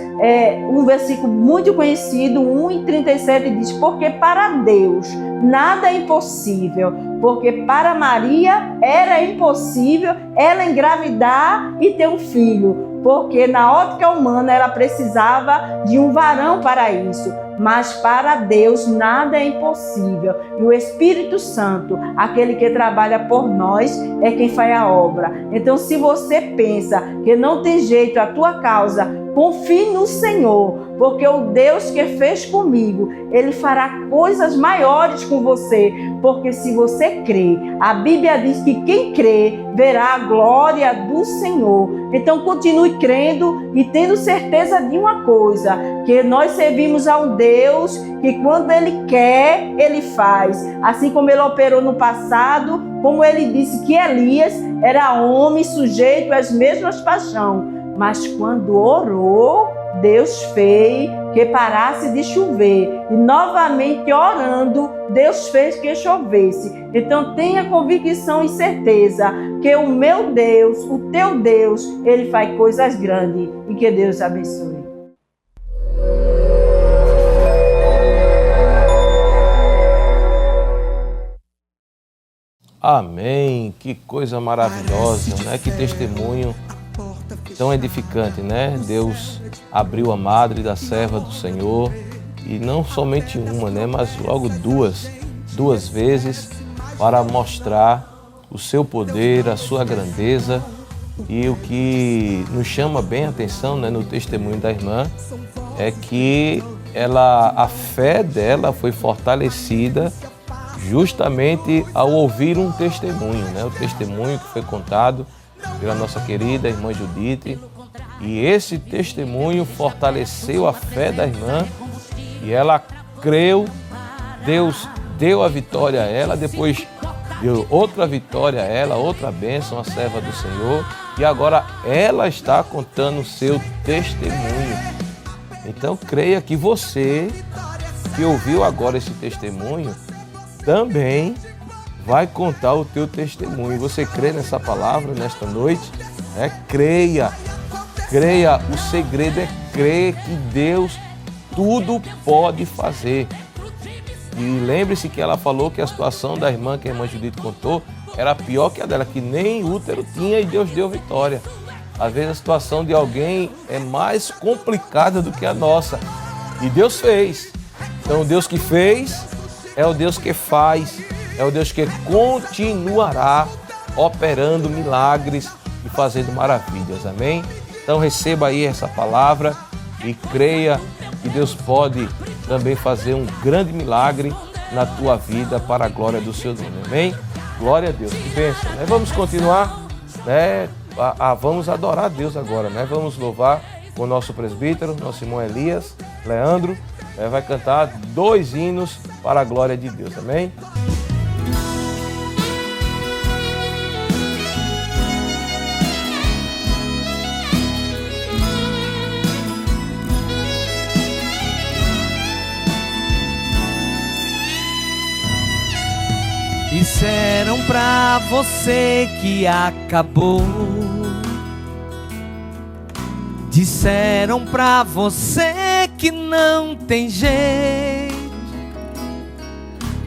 um versículo muito conhecido, 1:37, diz: porque para Deus nada é impossível. Porque para Maria era impossível ela engravidar e ter um filho. Porque na ótica humana ela precisava de um varão para isso. Mas para Deus nada é impossível. E o Espírito Santo, aquele que trabalha por nós, é quem faz a obra. Então, se você pensa que não tem jeito a tua causa, confie no Senhor, porque o Deus que fez comigo, Ele fará coisas maiores com você, porque se você crê, a Bíblia diz que quem crê verá a glória do Senhor. Então continue crendo e tendo certeza de uma coisa, que nós servimos a um Deus que quando Ele quer, Ele faz. Assim como Ele operou no passado, como Ele disse que Elias era homem sujeito às mesmas paixões, mas quando orou, Deus fez que parasse de chover. E novamente orando, Deus fez que chovesse. Então tenha convicção e certeza que o meu Deus, o teu Deus, Ele faz coisas grandes. E que Deus abençoe. Amém. Que coisa maravilhosa, né? Que testemunho tão edificante, né? Deus abriu a madre da serva do Senhor, e não somente uma, né? Mas logo duas vezes, para mostrar o seu poder, a sua grandeza. E o que nos chama bem a atenção, né, no testemunho da irmã é que a fé dela foi fortalecida justamente ao ouvir um testemunho, né? O testemunho que foi contado pela nossa querida irmã Judite, e esse testemunho fortaleceu a fé da irmã e ela creu. Deus deu a vitória a ela, depois deu outra vitória a ela, outra bênção à serva do Senhor, e agora ela está contando o seu testemunho. Então creia que você que ouviu agora esse testemunho também vai contar o teu testemunho. Você crê nessa palavra nesta noite? Creia. Creia. O segredo é crer que Deus tudo pode fazer. E lembre-se que ela falou que a situação da irmã, que a irmã Judite contou, era pior que a dela, que nem útero tinha e Deus deu vitória. Às vezes a situação de alguém é mais complicada do que a nossa. E Deus fez. Então o Deus que fez é o Deus que faz. É o Deus que continuará operando milagres e fazendo maravilhas. Amém? Então receba aí essa palavra e creia que Deus pode também fazer um grande milagre na tua vida para a glória do seu nome. Amém? Glória a Deus. Que bênção, né? Vamos continuar, né? Vamos adorar a Deus agora, né? Vamos louvar com o nosso presbítero, nosso irmão Elias, Leandro, vai cantar 2 hinos para a glória de Deus. Amém? Disseram pra você que acabou. Disseram pra você que não tem jeito,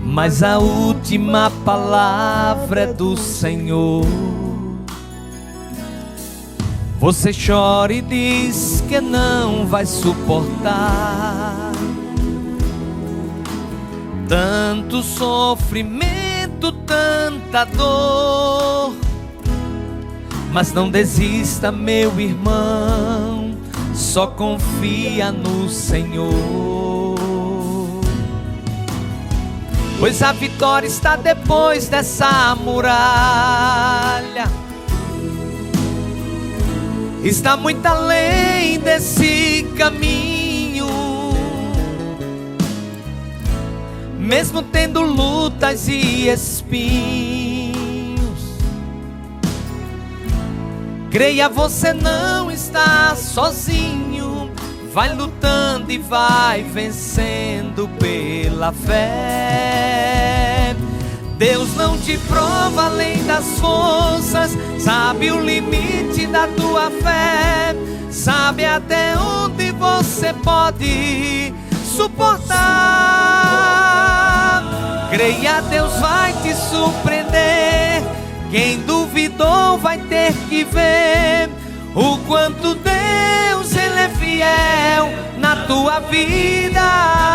mas a última palavra é do Senhor. Você chora e diz que não vai suportar tanto sofrimento, tanta dor. Mas não desista, meu irmão, só confia no Senhor. Pois a vitória está depois dessa muralha, está muito além desse caminho. Mesmo tendo lutas e espinhos, creia, você não está sozinho. Vai lutando e vai vencendo pela fé. Deus não te prova além das forças, sabe o limite da tua fé, sabe até onde você pode suportar. Creia, Deus vai te surpreender. Quem duvidou vai ter que ver o quanto Deus Ele é fiel na tua vida.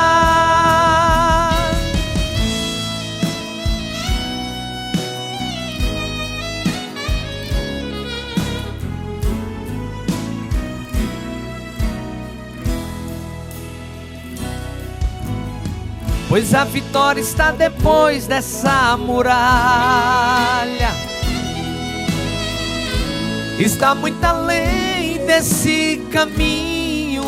Pois a vitória está depois dessa muralha, está muito além desse caminho.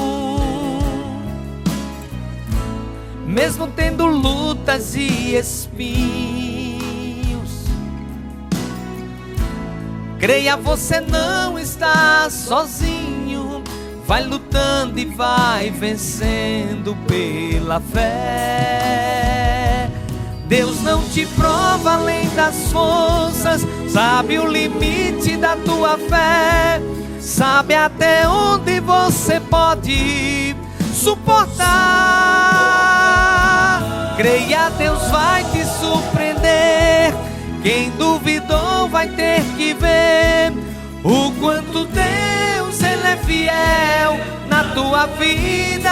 Mesmo tendo lutas e espinhos, creia, você não está sozinho. Vai lutando e vai vencendo pela fé. Deus não te prova além das forças, sabe o limite da tua fé, sabe até onde você pode suportar. Creia, Deus vai te surpreender. Quem duvidou vai ter que ver o quanto Deus Ele é fiel na tua vida.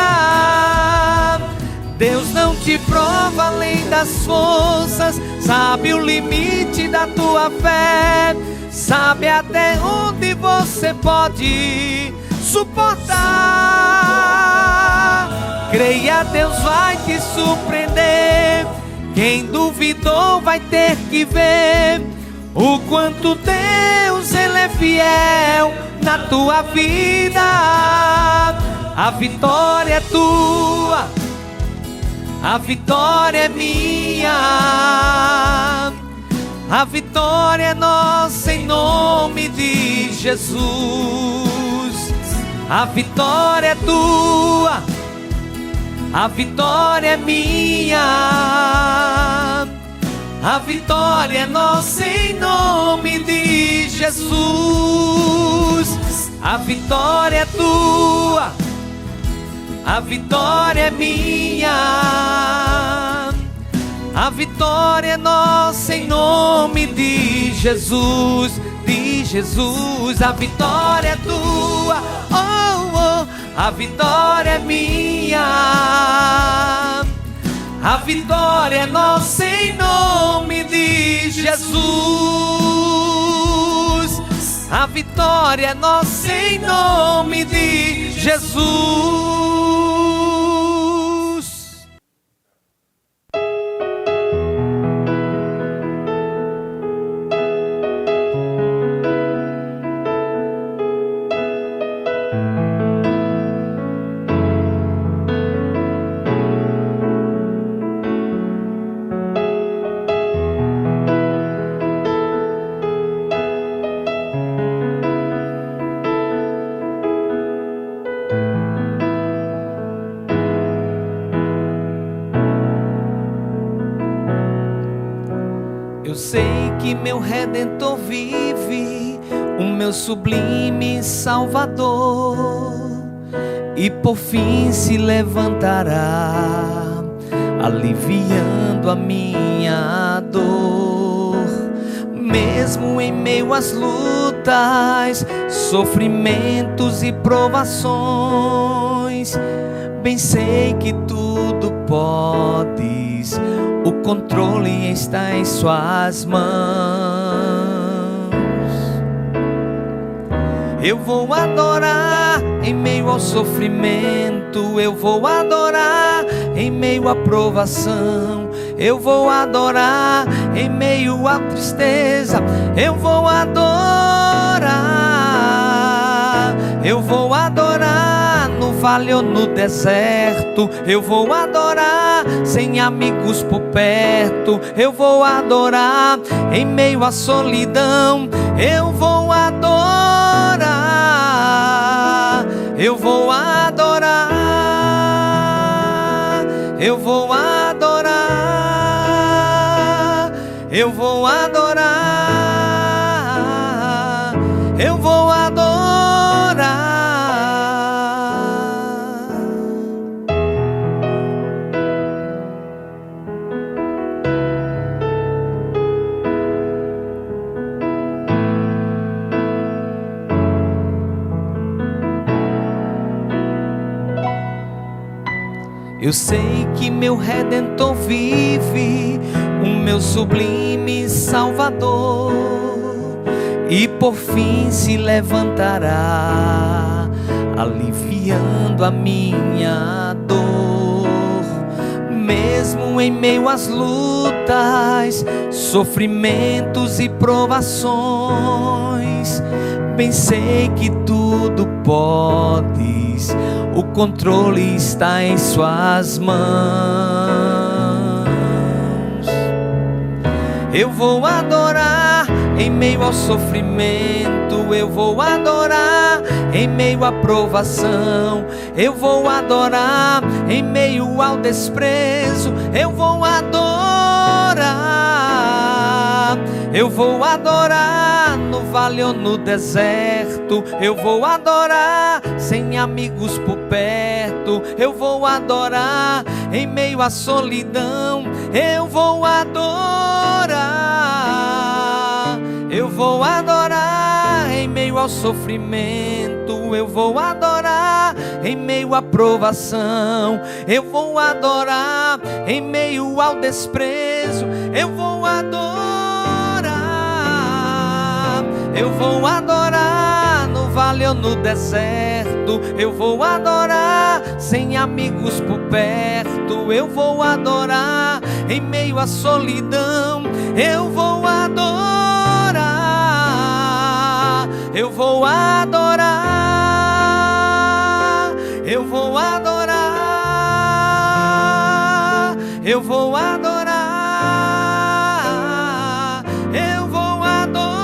Deus não te prova além das forças, sabe o limite da tua fé, sabe até onde você pode suportar. Creia, Deus vai te surpreender. Quem duvidou vai ter que ver o quanto Deus Ele é fiel na tua vida. A vitória é tua, a vitória é minha, a vitória é nossa em nome de Jesus. A vitória é tua, a vitória é minha, a vitória é nossa em nome de Jesus. A vitória é tua, a vitória é minha, a vitória é nossa em nome de Jesus. De Jesus, a vitória é tua, oh, oh, a vitória é minha, a vitória é nossa em nome de Jesus. A vitória é nossa em nome de Jesus. Eu sei que meu Redentor vive, o meu sublime Salvador. e por fim se levantará, aliviando a minha dor. Mesmo em meio às lutas, sofrimentos e provações, bem sei que tudo podes, o controle está em suas mãos. Eu vou adorar em meio ao sofrimento, eu vou adorar em meio à provação, eu vou adorar em meio à tristeza, eu vou adorar, eu vou adorar no vale ou no deserto, eu vou adorar sem amigos por perto, eu vou adorar em meio à solidão, eu vou adorar, eu vou adorar, eu vou adorar, eu vou adorar, eu vou adorar. Eu sei que meu Redentor vive, o meu sublime Salvador, e por fim se levantará, aliviando a minha dor. Mesmo em meio às lutas, sofrimentos e provações, bem sei que tudo podes, o controle está em suas mãos. Eu vou adorar em meio ao sofrimento, eu vou adorar em meio à provação, eu vou adorar em meio ao desprezo, eu vou adorar, eu vou adorar no vale ou no deserto, eu vou adorar sem amigos por perto, eu vou adorar em meio à solidão, eu vou adorar, eu vou adorar em meio ao sofrimento, eu vou adorar em meio à provação, eu vou adorar em meio ao desprezo, eu vou adorar, eu vou adorar no vale ou no deserto, eu vou adorar sem amigos por perto, eu vou adorar em meio à solidão, eu vou adorar, eu vou adorar, eu vou adorar, eu vou adorar, eu vou adorar,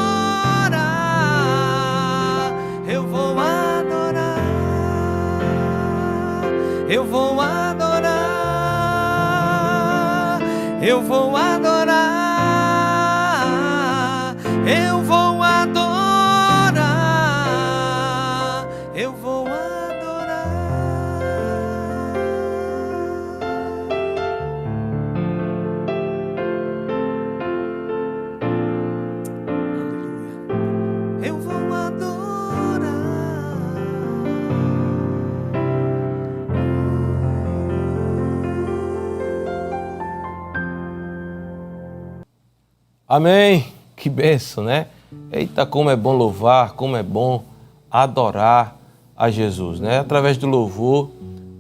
eu vou adorar, eu vou adorar, eu vou adorar, eu vou adorar, eu vou adorar. Aleluia. Eu vou adorar. Amém. Que bênção, né? Eita, como é bom louvar, como é bom adorar a Jesus, né? Através do louvor,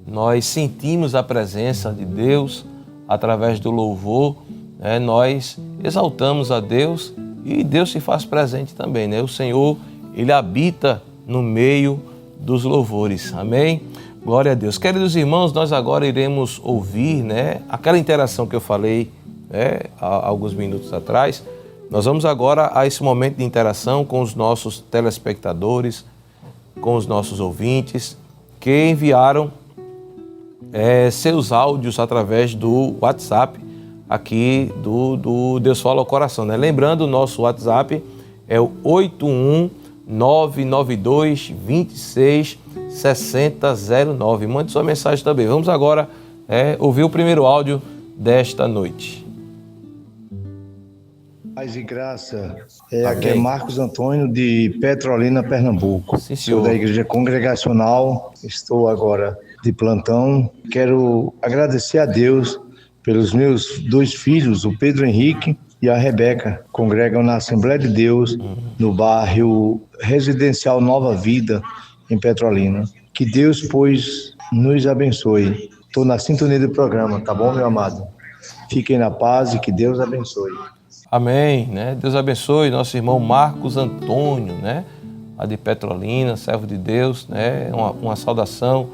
nós sentimos a presença de Deus. Através do louvor, né, nós exaltamos a Deus e Deus se faz presente também, né? O Senhor, Ele habita no meio dos louvores. Amém? Glória a Deus. Queridos irmãos, nós agora iremos ouvir, né, aquela interação que eu falei, né, há alguns minutos atrás. Nós vamos agora a esse momento de interação com os nossos telespectadores, com os nossos ouvintes, que enviaram seus áudios através do WhatsApp aqui do Deus Fala ao Coração, né? Lembrando, o nosso WhatsApp é o 8199226 6009. Mande sua mensagem também. Vamos agora ouvir o primeiro áudio desta noite. Paz e graça. Aqui é Marcos Antônio, de Petrolina, Pernambuco. Sim, sou da Igreja Congregacional, estou agora de plantão. Quero agradecer a Deus pelos meus 2 filhos, o Pedro Henrique e a Rebeca. Congregam na Assembleia de Deus, no bairro Residencial Nova Vida, em Petrolina. Que Deus, pois, nos abençoe. Estou na sintonia do programa, tá bom, meu amado? Fiquem na paz e que Deus abençoe. Amém, né? Deus abençoe nosso irmão Marcos Antônio, né? A de Petrolina, servo de Deus, né? Uma saudação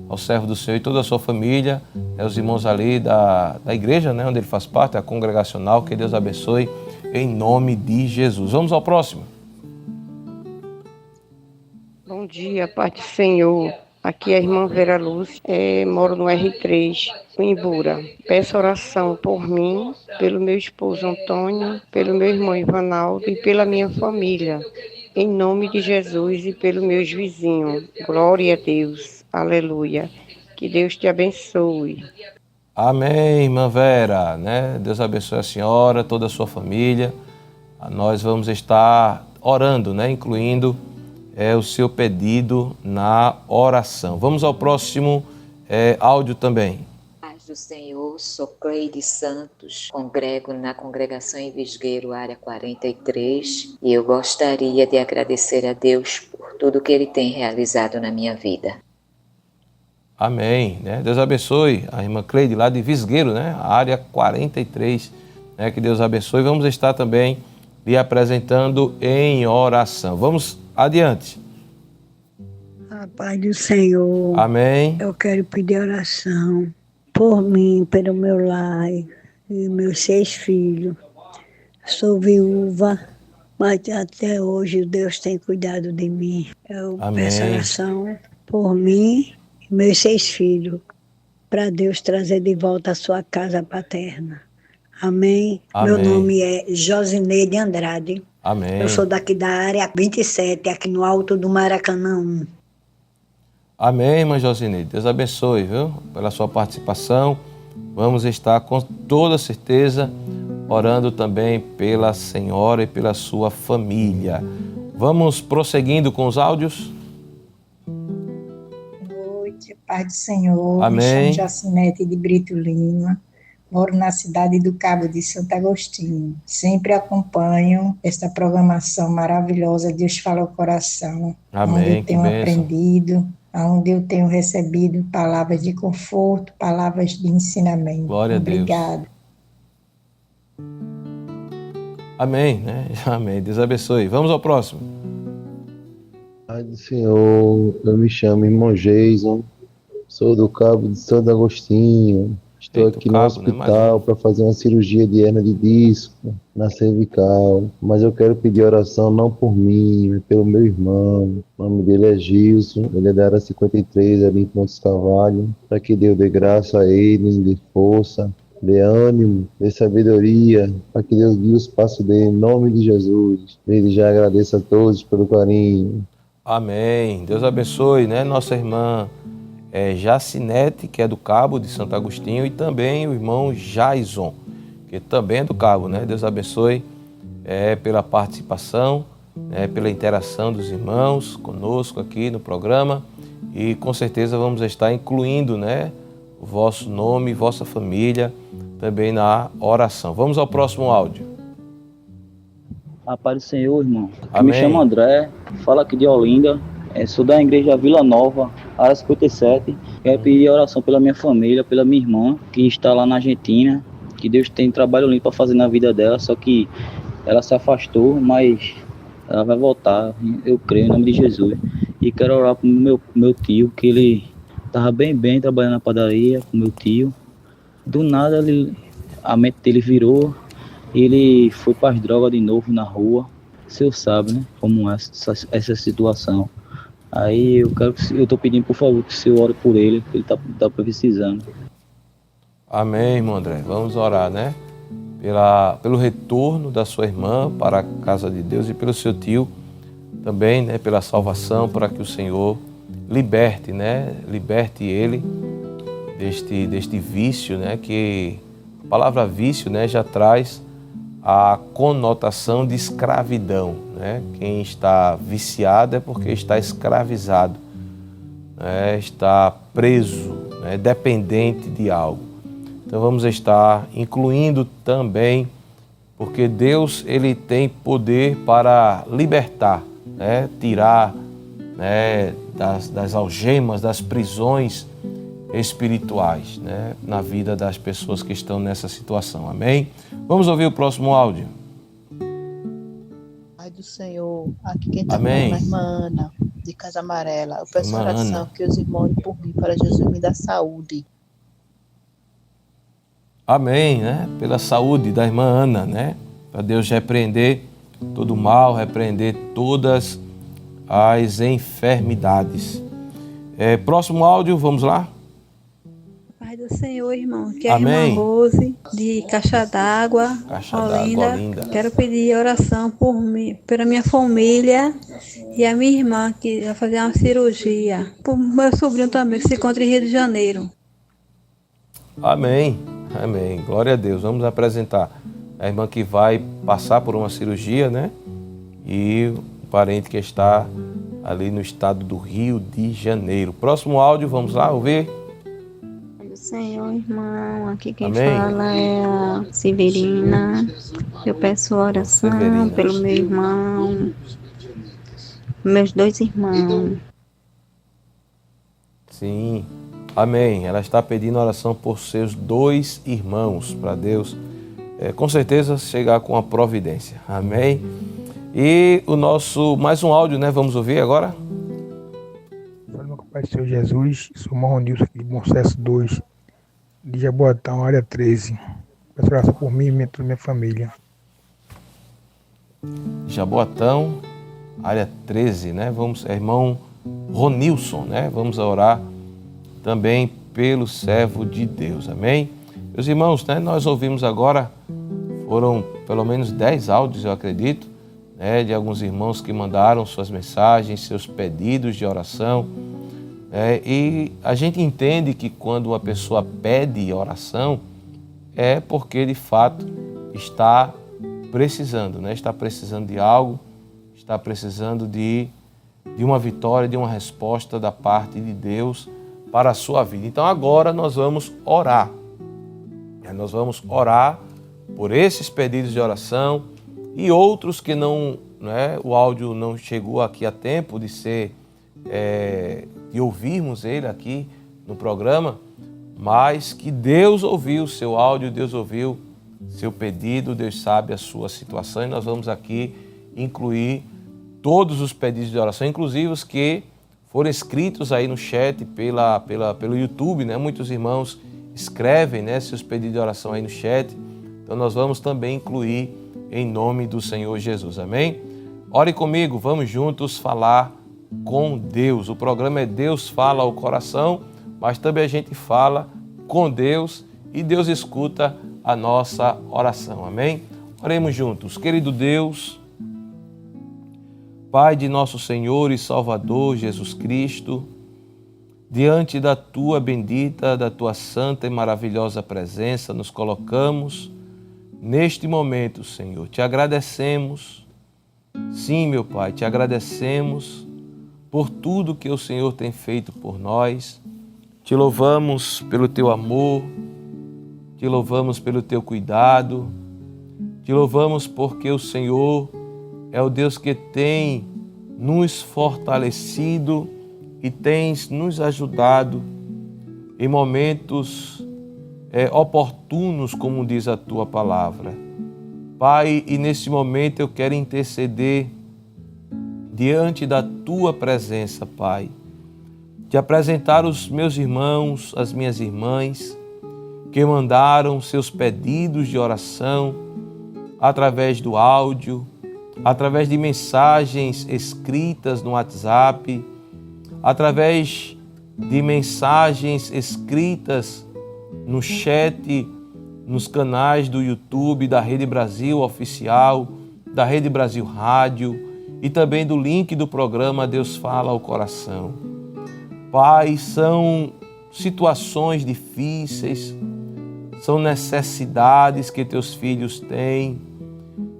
ao servo do Senhor e toda a sua família, os irmãos ali da igreja, né? Onde ele faz parte, a congregacional. Que Deus abençoe em nome de Jesus. Vamos ao próximo. Bom dia, Pai do Senhor. Aqui é a irmã Vera Lúcia, moro no R3, em Imbura. Peço oração por mim, pelo meu esposo Antônio, pelo meu irmão Ivanaldo e pela minha família. Em nome de Jesus e pelos meus vizinhos. Glória a Deus. Aleluia. Que Deus te abençoe. Amém, irmã Vera, né? Deus abençoe a senhora, toda a sua família. Nós vamos estar orando, né? Incluindo o seu pedido na oração. Vamos ao próximo áudio também. Paz do Senhor, sou Cleide Santos, congrego na congregação em Visgueiro, área 43, e eu gostaria de agradecer a Deus por tudo que Ele tem realizado na minha vida. Amém, né? Deus abençoe a irmã Cleide lá de Visgueiro, né? Área 43, né? Que Deus abençoe. Vamos estar também lhe apresentando em oração. Vamos adiante. A paz do Senhor. Amém. Eu quero pedir oração por mim, pelo meu lar e meus 6 filhos. Sou viúva, mas até hoje Deus tem cuidado de mim. Eu peço oração por mim e meus 6 filhos, para Deus trazer de volta a sua casa paterna. Amém. Meu nome é Josineide Andrade. Amém. Eu sou daqui da área 27, aqui no Alto do Maracanã 1. Amém, irmã Josineide. Deus abençoe, viu? Pela sua participação. Vamos estar com toda certeza orando também pela senhora e pela sua família. Vamos prosseguindo com os áudios. Boa noite, paz do Senhor. Amém. Me chamo Jacinete de Brito Lima. Moro na cidade do Cabo de Santo Agostinho. Sempre acompanho esta programação maravilhosa, Deus Fala ao Coração. Amém. Onde eu tenho aprendido, onde eu tenho recebido palavras de conforto, palavras de ensinamento. Glória a Deus. Obrigada. Amém, né? Amém. Deus abençoe. Vamos ao próximo. Pai do Senhor, eu me chamo irmão Jason, sou do Cabo de Santo Agostinho. Estou aqui no hospital para fazer uma cirurgia de hérnia de disco na cervical, mas eu quero pedir oração não por mim, mas pelo meu irmão. O nome dele é Gilson, ele é da área 53, ali em Pontes Carvalho, para que Deus dê graça a ele, dê força, dê ânimo, dê sabedoria, para que Deus guie os passos dele, em nome de Jesus. Ele já agradeço a todos pelo carinho. Amém. Deus abençoe, né, nossa irmã Jacinete, que é do Cabo de Santo Agostinho, e também o irmão Jaison, que também é do Cabo, né? Deus abençoe pela participação, pela interação dos irmãos conosco aqui no programa, e com certeza vamos estar incluindo, né, o vosso nome, vossa família também na oração. Vamos ao próximo áudio. A paz do Senhor, irmão. Amém. Me chamo André, falo aqui de Olinda. Sou da igreja Vila Nova, área 57. Quero pedir oração pela minha família, pela minha irmã, que está lá na Argentina. Que Deus tem trabalho lindo para fazer na vida dela, só que ela se afastou, mas ela vai voltar, eu creio, em nome de Jesus. E quero orar para o meu tio, que ele estava bem trabalhando na padaria com meu tio. Do nada a mente dele virou, ele foi para as drogas de novo na rua. O senhor sabe, né, como é essa situação. Aí eu estou pedindo, por favor, que o senhor ore por ele, que ele está precisando. Amém, irmão André. Vamos orar, né? Pelo retorno da sua irmã para a casa de Deus e pelo seu tio também, né? Pela salvação, para que o Senhor liberte, né? Liberte ele deste vício, né? Que a palavra vício, né, já traz a conotação de escravidão, né? Quem está viciado é porque está escravizado, né? Está preso, né? Dependente de algo. Então vamos estar incluindo também, porque Deus ele tem poder para libertar, né? Tirar, né, das algemas, das prisões espirituais, né, na vida das pessoas que estão nessa situação. Amém? Vamos ouvir o próximo áudio. Pai do Senhor, aqui quem está falando é a irmã Ana, de Casa Amarela. Eu peço oração que os irmãos por mim, para Jesus me dar saúde. Amém, né? Pela saúde da irmã Ana, né? Para Deus repreender todo o mal, repreender todas as enfermidades. Próximo áudio, vamos lá? Pai do Senhor, irmão, que é a Amém. irmã Rose, de Caixa d'Água, Olinda. Quero pedir oração por mim, pela minha família e a minha irmã, que vai fazer uma cirurgia. Por meu sobrinho também, que se encontra em Rio de Janeiro. Amém, amém. Glória a Deus. Vamos apresentar a irmã que vai passar por uma cirurgia, né? E o parente que está ali no estado do Rio de Janeiro. Próximo áudio, vamos lá ouvir? Senhor, irmão, aqui quem Amém. fala é a Severina. Eu peço oração Severina. pelo meu irmão, meus 2 irmãos. Sim, amém. Ela está pedindo oração por seus 2 irmãos, para Deus, com certeza, chegar com a providência. Amém. E o nosso, mais um áudio, né? Vamos ouvir agora? Meu Pai do Senhor Jesus, sou o Ronilson aqui de Bom Sucesso 2, de Jaboatão, área 13. Peço oração por mim e toda a minha família. Jaboatão, área 13, né? Irmão Ronilson, né? Vamos orar também pelo servo de Deus, amém? Meus irmãos, né? Nós ouvimos agora, foram pelo menos 10 áudios, eu acredito, né? De alguns irmãos que mandaram suas mensagens, seus pedidos de oração. E a gente entende que quando uma pessoa pede oração, é porque de fato está precisando, né? Está precisando de algo, está precisando de uma vitória, de uma resposta da parte de Deus para a sua vida. Então agora nós vamos orar. Nós vamos orar por esses pedidos de oração e outros que não, né, o áudio não chegou aqui a tempo de ser, de ouvirmos ele aqui no programa, mas que Deus ouviu o seu áudio, Deus ouviu seu pedido, Deus sabe a sua situação e nós vamos aqui incluir todos os pedidos de oração, inclusive os que foram escritos aí no chat pelo YouTube, né? Muitos irmãos escrevem, né, seus pedidos de oração aí no chat, então nós vamos também incluir em nome do Senhor Jesus, amém? Ore comigo, vamos juntos falar com Deus. O programa é Deus Fala ao Coração, mas também a gente fala com Deus e Deus escuta a nossa oração, amém? Oremos juntos. Querido Deus, Pai de nosso Senhor e Salvador Jesus Cristo, diante da Tua bendita, da Tua santa e maravilhosa presença, nos colocamos neste momento, Senhor. Te agradecemos, sim, meu Pai, te agradecemos por tudo que o Senhor tem feito por nós. Te louvamos pelo Teu amor, te louvamos pelo Teu cuidado, te louvamos porque o Senhor é o Deus que tem nos fortalecido e tens nos ajudado em momentos oportunos, como diz a Tua palavra. Pai, e nesse momento eu quero interceder diante da Tua presença, Pai. Te apresentar os meus irmãos, as minhas irmãs, que mandaram seus pedidos de oração através do áudio, através de mensagens escritas no WhatsApp, através de mensagens escritas no chat, nos canais do YouTube, da Rede Brasil Oficial, da Rede Brasil Rádio e também do link do programa Deus Fala ao Coração. Pai, são situações difíceis, são necessidades que teus filhos têm,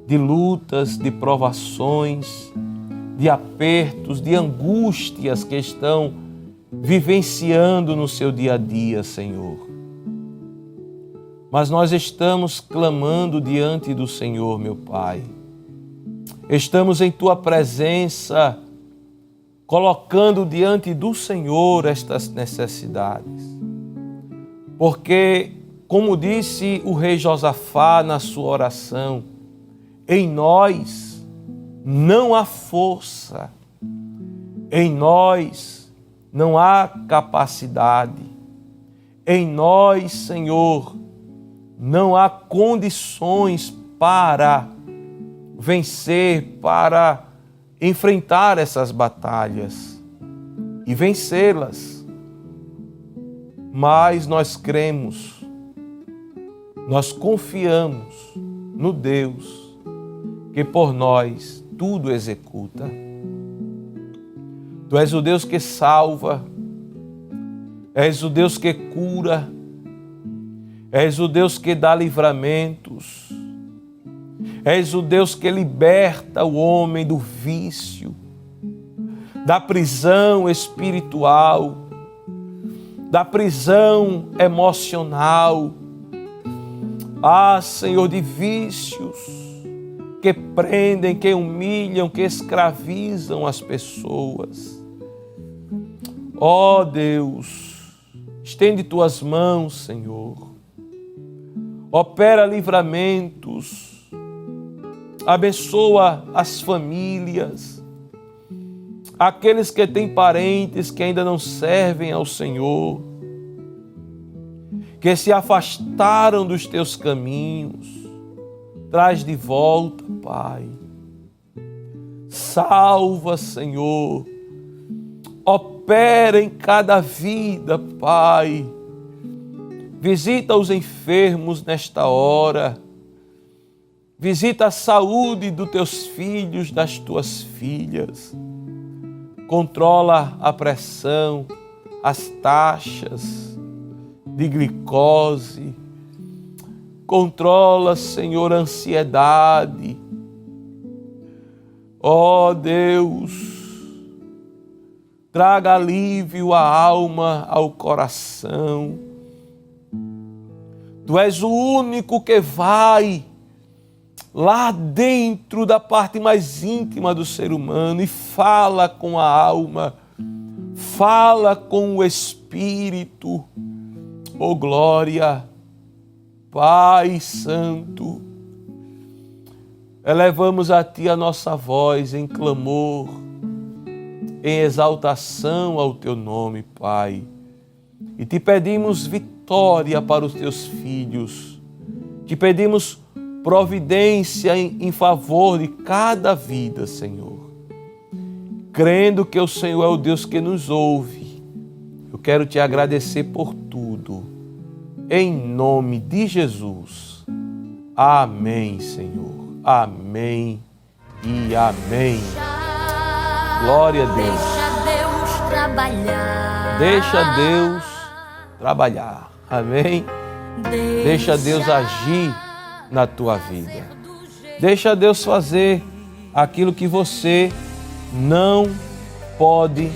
de lutas, de provações, de apertos, de angústias que estão vivenciando no seu dia a dia, Senhor. Mas nós estamos clamando diante do Senhor, meu Pai. Estamos em Tua presença, colocando diante do Senhor estas necessidades. Porque, como disse o rei Josafá na sua oração, em nós não há força, em nós não há capacidade, em nós, Senhor, não há condições para vencer, para enfrentar essas batalhas e vencê-las. Mas nós cremos, nós confiamos no Deus que por nós tudo executa. Tu és o Deus que salva, és o Deus que cura, és o Deus que dá livramentos, és o Deus que liberta o homem do vício, da prisão espiritual, da prisão emocional, Senhor, de vícios que prendem, que humilham, que escravizam as pessoas. Ó Deus, estende tuas mãos, Senhor. Opera livramentos. Abençoa as famílias. Aqueles que têm parentes que ainda não servem ao Senhor, que se afastaram dos teus caminhos, traz de volta, Pai. Salva, Senhor. Opera em cada vida, Pai. Visita os enfermos nesta hora. Visita a saúde dos teus filhos, das tuas filhas. Controla a pressão, as taxas de glicose. Controla, Senhor, a ansiedade. Ó Deus, traga alívio à alma, ao coração. Tu és o único que vai lá dentro da parte mais íntima do ser humano e fala com a alma, fala com o espírito. Oh glória, Pai Santo, elevamos a Ti a nossa voz em clamor, em exaltação ao Teu nome, Pai. E Te pedimos vitória para os Teus filhos. Te pedimos providência em favor de cada vida, Senhor. Crendo que o Senhor é o Deus que nos ouve, eu quero Te agradecer por tudo. Em nome de Jesus. Amém, Senhor. Amém e amém. Glória a Deus. Deixa Deus trabalhar. Deixa Deus trabalhar. Amém. Deixa Deus agir na tua vida. Deixa Deus fazer aquilo que você não pode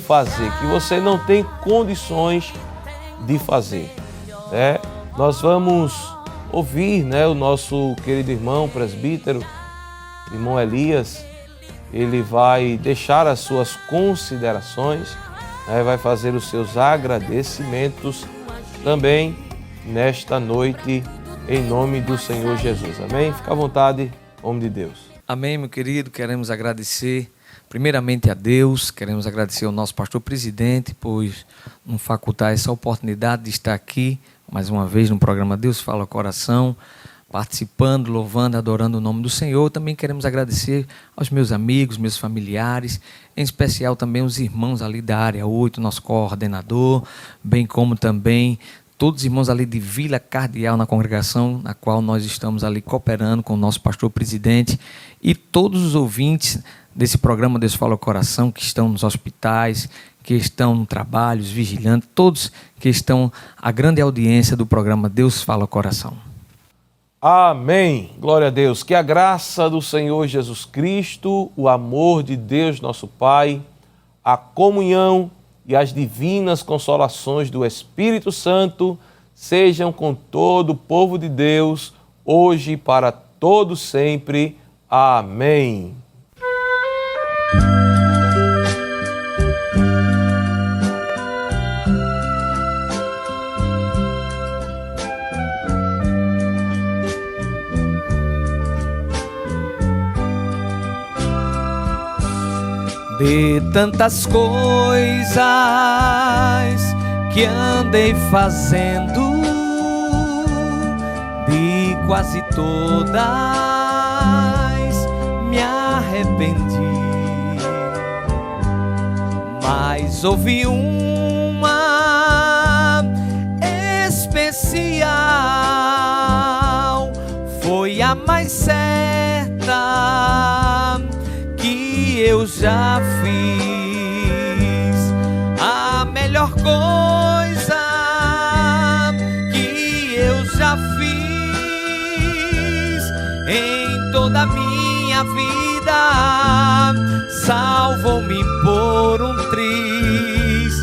fazer, que você não tem condições de fazer. Nós vamos ouvir, o nosso querido irmão presbítero, irmão Elias. Ele vai deixar as suas considerações, vai fazer os seus agradecimentos também nesta noite, em nome do Senhor Jesus. Amém? Fica à vontade, homem de Deus. Amém, meu querido. Queremos agradecer primeiramente a Deus, queremos agradecer ao nosso pastor presidente por nos facultar essa oportunidade de estar aqui mais uma vez no programa Deus Fala ao Coração, participando, louvando, adorando o nome do Senhor. Também queremos agradecer aos meus amigos, meus familiares, em especial também os irmãos ali da área 8, nosso coordenador, bem como também todos os irmãos ali de Vila Cardeal, na congregação na qual nós estamos ali cooperando com o nosso pastor presidente, e todos os ouvintes desse programa Deus Fala ao Coração, que estão nos hospitais, que estão no trabalho, os vigilantes, todos que estão, a grande audiência do programa Deus Fala ao Coração. Amém. Glória a Deus. Que a graça do Senhor Jesus Cristo, o amor de Deus nosso Pai, a comunhão e as divinas consolações do Espírito Santo sejam com todo o povo de Deus, hoje e para todos sempre. Amém. De tantas coisas que andei fazendo, de quase todas me arrependi, mas houve uma especial, foi a mais certa que eu já fiz. A melhor coisa que eu já fiz em toda a minha vida, salvou-me por um triz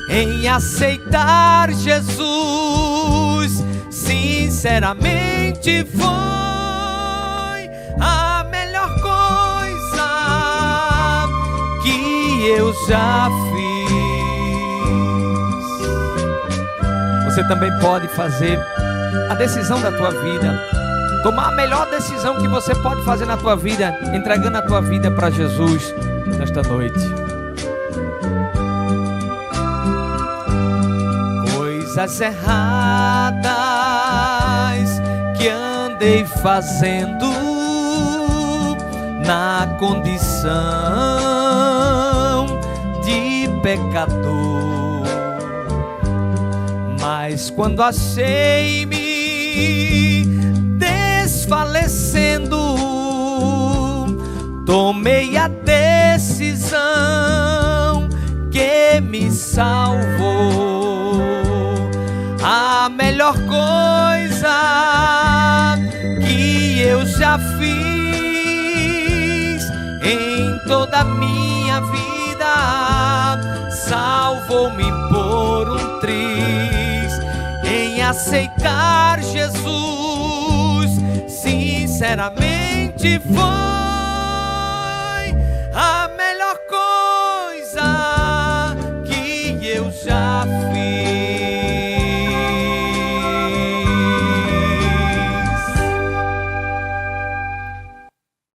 em aceitar Jesus. Sinceramente foi a melhor coisa que eu já fiz. Você também pode fazer a decisão da tua vida, tomar a melhor decisão que você pode fazer na tua vida, entregando a tua vida para Jesus nesta noite. Coisas erradas que andei fazendo na condição de pecador, mas quando achei-me desfalecendo, tomei a decisão que me salvou. A melhor coisa que eu já fiz em toda a minha vida, salvou-me por um triz em aceitar Jesus. Sinceramente foi